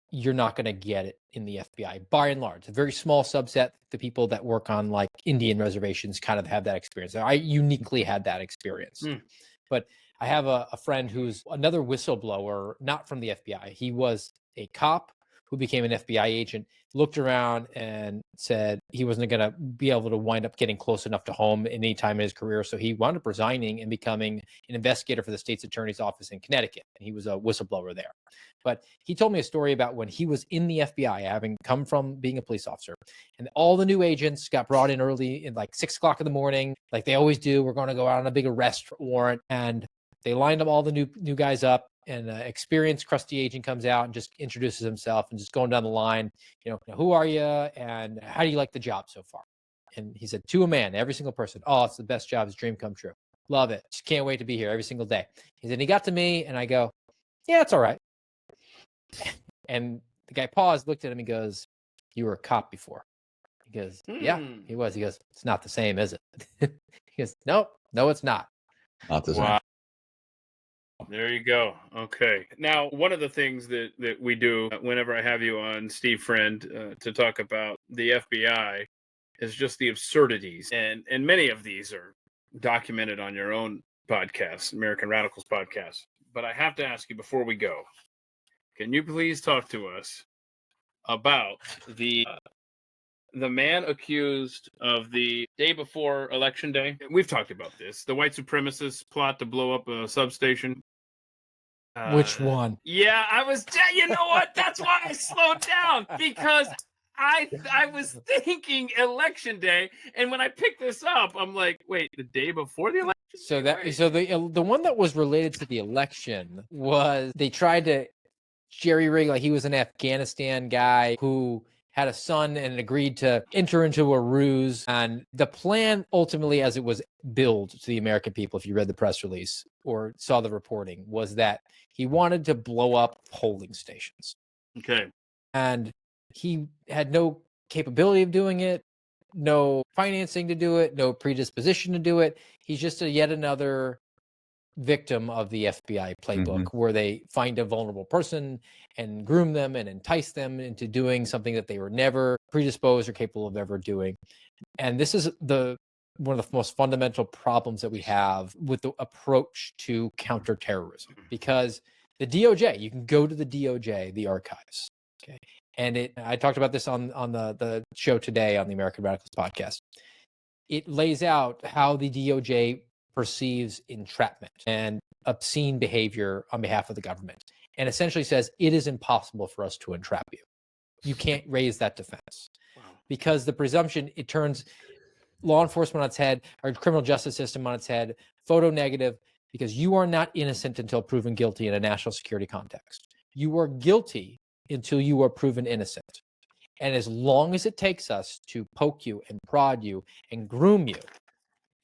you're not going to get it in the FBI by and large. A very small subset, the people that work on like Indian reservations kind of have that experience. I uniquely had that experience. But I have a friend who's another whistleblower, not from the FBI. He was a cop who became an FBI agent, looked around and said he wasn't going to be able to wind up getting close enough to home any time in his career. So he wound up resigning and becoming an investigator for the state's attorney's office in Connecticut. And he was a whistleblower there. But he told me a story about when he was in the FBI, having come from being a police officer, and all the new agents got brought in early in like 6 o'clock in the morning, like they always do. We're going to go out on a big arrest warrant. And they lined up all the new guys up, and an experienced crusty agent comes out and just introduces himself and just going down the line, who are you and how do you like the job so far? And he said, to a man, every single person, "Oh, it's the best job, his dream come true. Love it. Just can't wait to be here every single day." He said, he got to me and I go, "Yeah, it's all right." And the guy paused, looked at him, he goes, "You were a cop before." He goes, "Yeah, he was." He goes, "It's not the same, is it?" He goes, no, it's not. Not the same. Wow. There you go. Okay. Now, one of the things that we do whenever I have you on, Steve Friend, to talk about the FBI is just the absurdities. And many of these are documented on your own podcast, American Radicals podcast. But I have to ask you before we go, can you please talk to us about the man accused of the day before Election Day? We've talked about this. The white supremacist plot to blow up a substation. Which one? Yeah, you know what? That's why I slowed down, because I was thinking Election Day, and when I picked this up, I'm like, wait, the day before the election? So the one that was related to the election was they tried to jerry rig, like he was an Afghanistan guy who had a son and agreed to enter into a ruse. And the plan ultimately, as it was billed to the American people, if you read the press release or saw the reporting, was that he wanted to blow up polling stations. Okay. And he had no capability of doing it, no financing to do it, no predisposition to do it. He's just yet another victim of the FBI playbook, where they find a vulnerable person and groom them and entice them into doing something that they were never predisposed or capable of ever doing. And this is one of the most fundamental problems that we have with the approach to counterterrorism, because the DOJ, you can go to the DOJ, the archives. Okay. And I talked about this on the show today on the American Radicals podcast. It lays out how the DOJ perceives entrapment and obscene behavior on behalf of the government, and essentially says it is impossible for us to entrap you. You can't raise that defense. Wow. Because the presumption, it turns law enforcement on its head, our criminal justice system on its head, photo negative, because you are not innocent until proven guilty in a national security context. You are guilty until you are proven innocent. And as long as it takes us to poke you and prod you and groom you,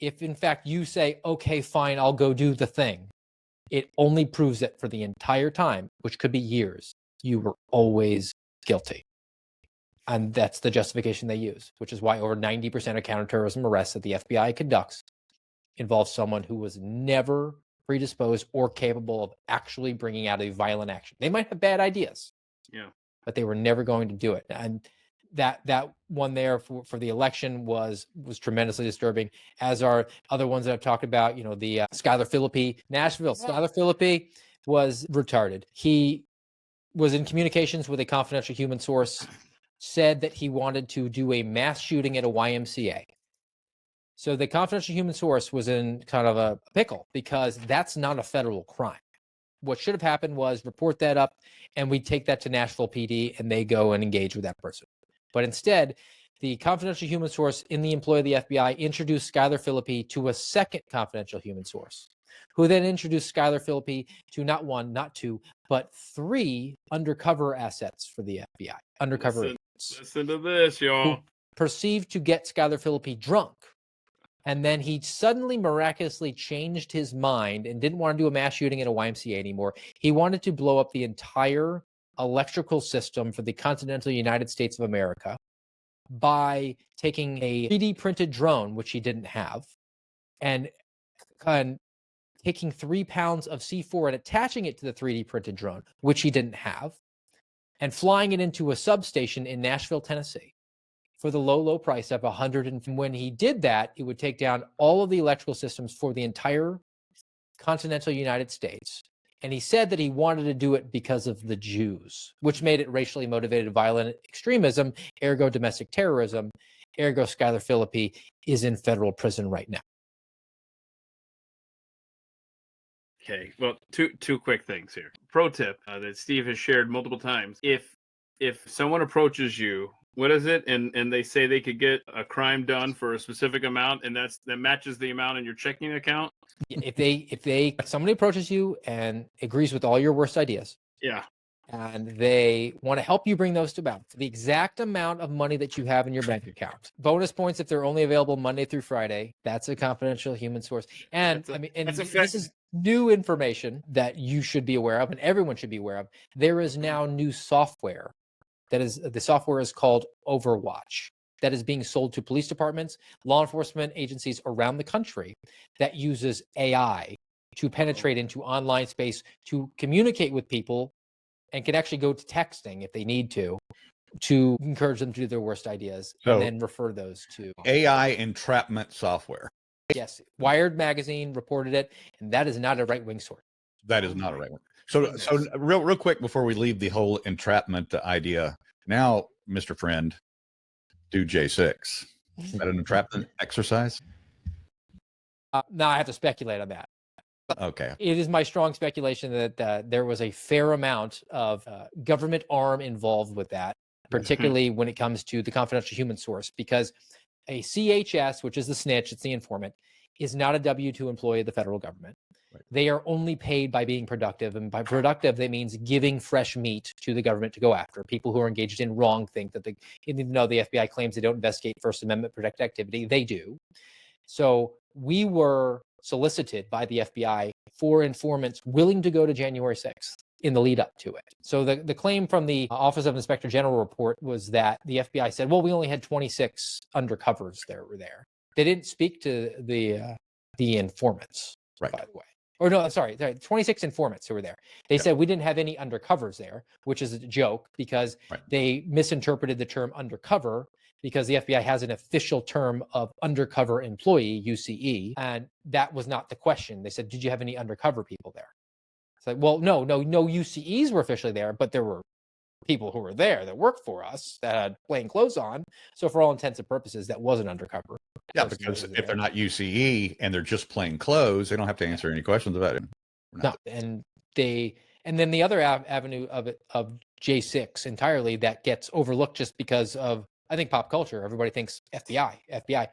if in fact you say, okay, fine, I'll go do the thing, it only proves that for the entire time, which could be years, you were always guilty. And that's the justification they use, which is why over 90% of counterterrorism arrests that the FBI conducts involve someone who was never predisposed or capable of actually bringing out a violent action. They might have bad ideas, but they were never going to do it. And that one there for the election was tremendously disturbing, as are other ones that I've talked about. The Skylar Philippi, Nashville. Skylar Philippi was retarded. He was in communications with a confidential human source, said that he wanted to do a mass shooting at a YMCA. So the confidential human source was in kind of a pickle because that's not a federal crime. What should have happened was report that up and we take that to Nashville PD and they go and engage with that person. But instead, the confidential human source in the employ of the FBI introduced Skylar Philippi to a second confidential human source, who then introduced Skylar Philippi to not one, not two, but 3 undercover assets for the FBI. Undercover agents. Listen to this, y'all. Who perceived to get Skylar Philippi drunk. And then he suddenly miraculously changed his mind and didn't want to do a mass shooting at a YMCA anymore. He wanted to blow up the entire electrical system for the continental United States of America by taking a 3D printed drone, which he didn't have, and taking 3 pounds of C4 and attaching it to the 3D printed drone, which he didn't have, and flying it into a substation in Nashville, Tennessee, for the low price of $100. And when he did that, it would take down all of the electrical systems for the entire continental United States. And he said that he wanted to do it because of the Jews, which made it racially motivated violent extremism, ergo domestic terrorism, ergo Skylar Philippi is in federal prison right now. Okay, well, two quick things here. Pro tip that Steve has shared multiple times: if someone approaches you, what is it, and they say they could get a crime done for a specific amount, and that matches the amount in your checking account. If somebody approaches you and agrees with all your worst ideas, and they want to help you bring those to about the exact amount of money that you have in your bank account. Bonus points if they're only available Monday through Friday. That's a confidential human source. And this is new information that you should be aware of and everyone should be aware of. There is now new software the software is called Overwatch, that is being sold to police departments, law enforcement agencies around the country, that uses AI to penetrate into online space to communicate with people, and can actually go to texting if they need to encourage them to do their worst ideas, and then refer those to AI entrapment software. Yes, Wired magazine reported it, and that is not a right-wing source. That is not a right-wing. So real quick before we leave the whole entrapment idea, now, Mr. Friend, do J6. Is that an entrapment exercise? No, I have to speculate on that. Okay. It is my strong speculation that there was a fair amount of government arm involved with that, particularly when it comes to the confidential human source, because a CHS, which is the snitch, it's the informant, is not a W-2 employee of the federal government. Right. They are only paid by being productive. And by productive, that means giving fresh meat to the government to go after. People who are engaged in wrong think that even though the FBI claims they don't investigate First Amendment protected activity, they do. So we were solicited by the FBI for informants willing to go to January 6th in the lead up to it. So the claim from the Office of Inspector General report was that the FBI said, well, we only had 26 undercovers that were there. They didn't speak to the informants, right, by the way. Or no, sorry, 26 informants who were there. They said we didn't have any undercovers there, which is a joke because they misinterpreted the term undercover, because the FBI has an official term of undercover employee, UCE, and that was not the question. They said, did you have any undercover people there? It's like, well, no UCEs were officially there, but there were people who were there that worked for us that had plain clothes on. So for all intents and purposes, that wasn't undercover. Yeah, because if they're not UCE and they're just plain clothes, they don't have to answer any questions about it. No, and then the other avenue of J6 entirely that gets overlooked just because of, I think, pop culture. Everybody thinks FBI.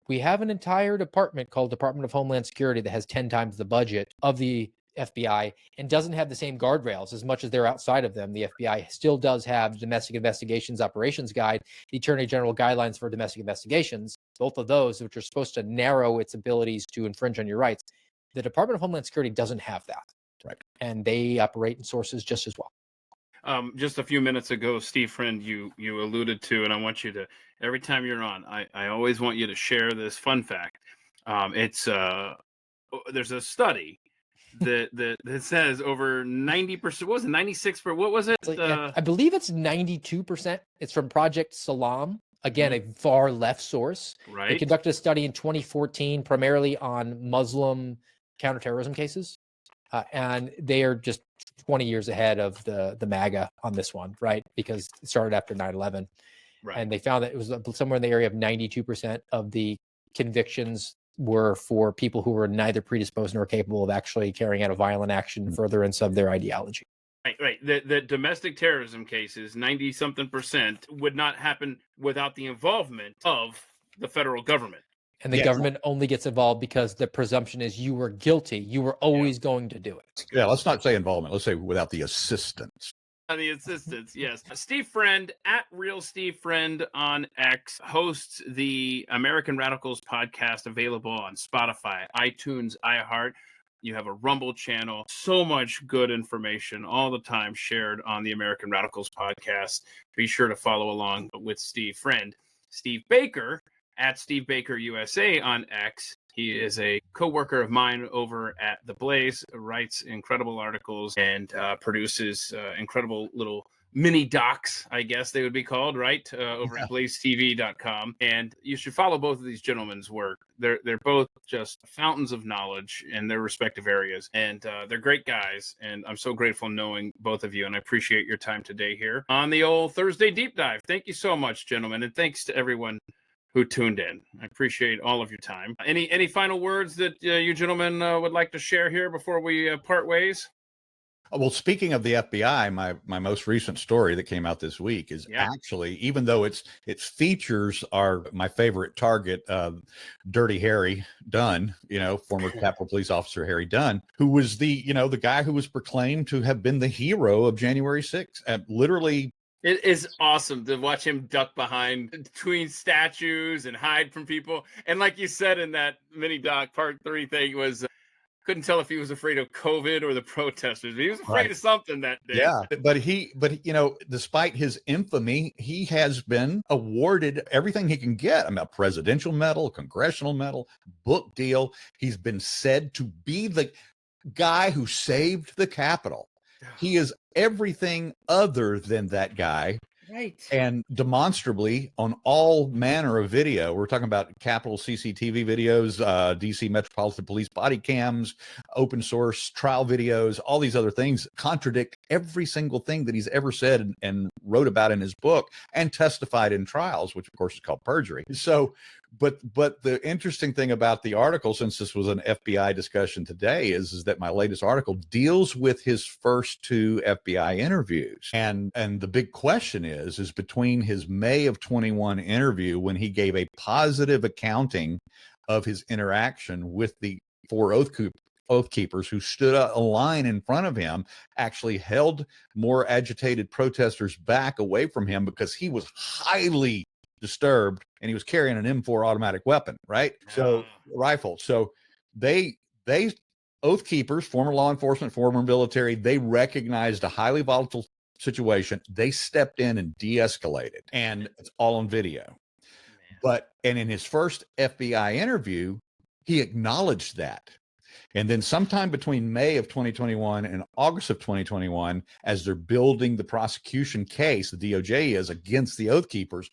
We have an entire department called Department of Homeland Security that has 10 times the budget of the FBI and doesn't have the same guardrails. As much as they're outside of them, the FBI still does have Domestic Investigations Operations Guide, the Attorney General Guidelines for Domestic Investigations, both of those, which are supposed to narrow its abilities to infringe on your rights. The Department of Homeland Security doesn't have that. Right. And they operate in sources just as well. Just a few minutes ago, Steve Friend, you alluded to, and I want you to, every time you're on, I always want you to share this fun fact. There's a study that says over 90%, what was it, 96%, what was it? I believe it's 92%. It's from Project Salam. Again, a far left source. Right. They conducted a study in 2014, primarily on Muslim counterterrorism cases. And they are just 20 years ahead of the MAGA on this one, right? Because it started after 9/11. Right. And they found that it was somewhere in the area of 92% of the convictions were for people who were neither predisposed nor capable of actually carrying out a violent action in furtherance of their ideology. Right. The domestic terrorism cases, 90-something% would not happen without the involvement of the federal government. And the government only gets involved because the presumption is you were guilty. You were always going to do it. Yeah, let's not say involvement. Let's say without the assistance. The assistance, yes. Steve Friend, at Real Steve Friend on X, hosts the American Radicals podcast, available on Spotify, iTunes, iHeart. You have a Rumble channel. So much good information all the time shared on the American Radicals podcast. Be sure to follow along with Steve Friend. Steve Baker, at Steve Baker USA on X. He is a co-worker of mine over at The Blaze, writes incredible articles and produces incredible little mini docs, I guess they would be called, right? Over at blazetv.com. And you should follow both of these gentlemen's work. They're both just fountains of knowledge in their respective areas. And they're great guys. And I'm so grateful knowing both of you. And I appreciate your time today here on the old Thursday Deep Dive. Thank you so much, gentlemen. And thanks to everyone who tuned in. I appreciate all of your time. Any final words that you gentlemen would like to share here before we part ways? Well, speaking of the FBI, my most recent story that came out this week is actually, even though its features are my favorite target, Dirty Harry Dunn, former Capitol Police Officer Harry Dunn, who was the guy who was proclaimed to have been the hero of January 6th. Literally. It is awesome to watch him duck between statues and hide from people. And like you said in that mini doc, part 3 thing was, couldn't tell if he was afraid of COVID or the protesters. He was afraid of something that day. Yeah, but despite his infamy, he has been awarded everything he can get. I mean, a presidential medal, congressional medal, book deal. He's been said to be the guy who saved the Capitol. He is everything other than that guy. Right. And demonstrably on all manner of video, we're talking about Capitol CCTV videos, DC Metropolitan Police body cams, open source trial videos, all these other things contradict every single thing that he's ever said and wrote about in his book and testified in trials, which of course is called perjury. So, but the interesting thing about the article, since this was an FBI discussion today, is that my latest article deals with his first 2 FBI interviews. And the big question is between his May of 21 interview, when he gave a positive accounting of his interaction with the 4 oath keepers who stood a line in front of him, actually held more agitated protesters back away from him because he was highly disturbed and he was carrying an M4 automatic weapon, right? So rifle. So they oath keepers, former law enforcement, former military, they recognized a highly volatile situation. They stepped in and de-escalated, and it's all on video. And in his first FBI interview, he acknowledged that. And then sometime between May of 2021 and August of 2021, as they're building the prosecution case, the DOJ is, against the oath keepers,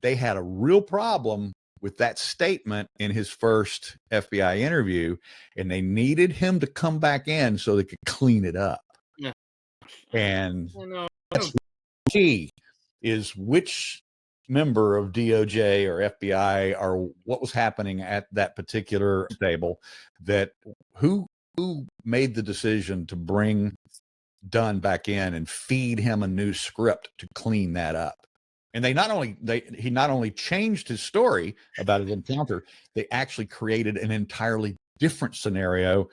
they had a real problem with that statement in his first FBI interview, and they needed him to come back in so they could clean it up. Yeah. And that's the key, is which member of DOJ or FBI or what was happening at that particular table, that who made the decision to bring Dunn back in and feed him a new script to clean that up. And he not only changed his story about his encounter, they actually created an entirely different scenario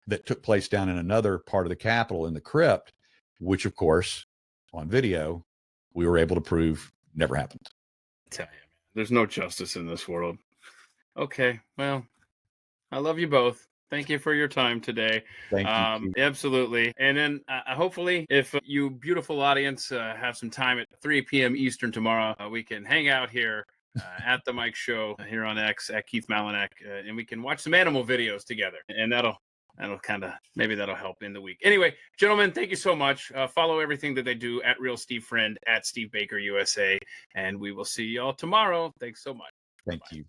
that took place down in another part of the Capitol in the crypt, which of course on video we were able to prove never happened. I tell you, man, there's no justice in this world. Okay, well, I love you both. Thank you for your time today. Thank you, Keith. Absolutely. And then hopefully, if you beautiful audience have some time at 3 p.m. Eastern tomorrow, we can hang out here at the Mike Show here on X at Keith Malinak, and we can watch some animal videos together. And that'll kind of, maybe that'll help in the week. Anyway, gentlemen, thank you so much. Follow everything that they do at Real Steve Friend, at Steve Baker USA, and we will see y'all tomorrow. Thanks so much. Thank you.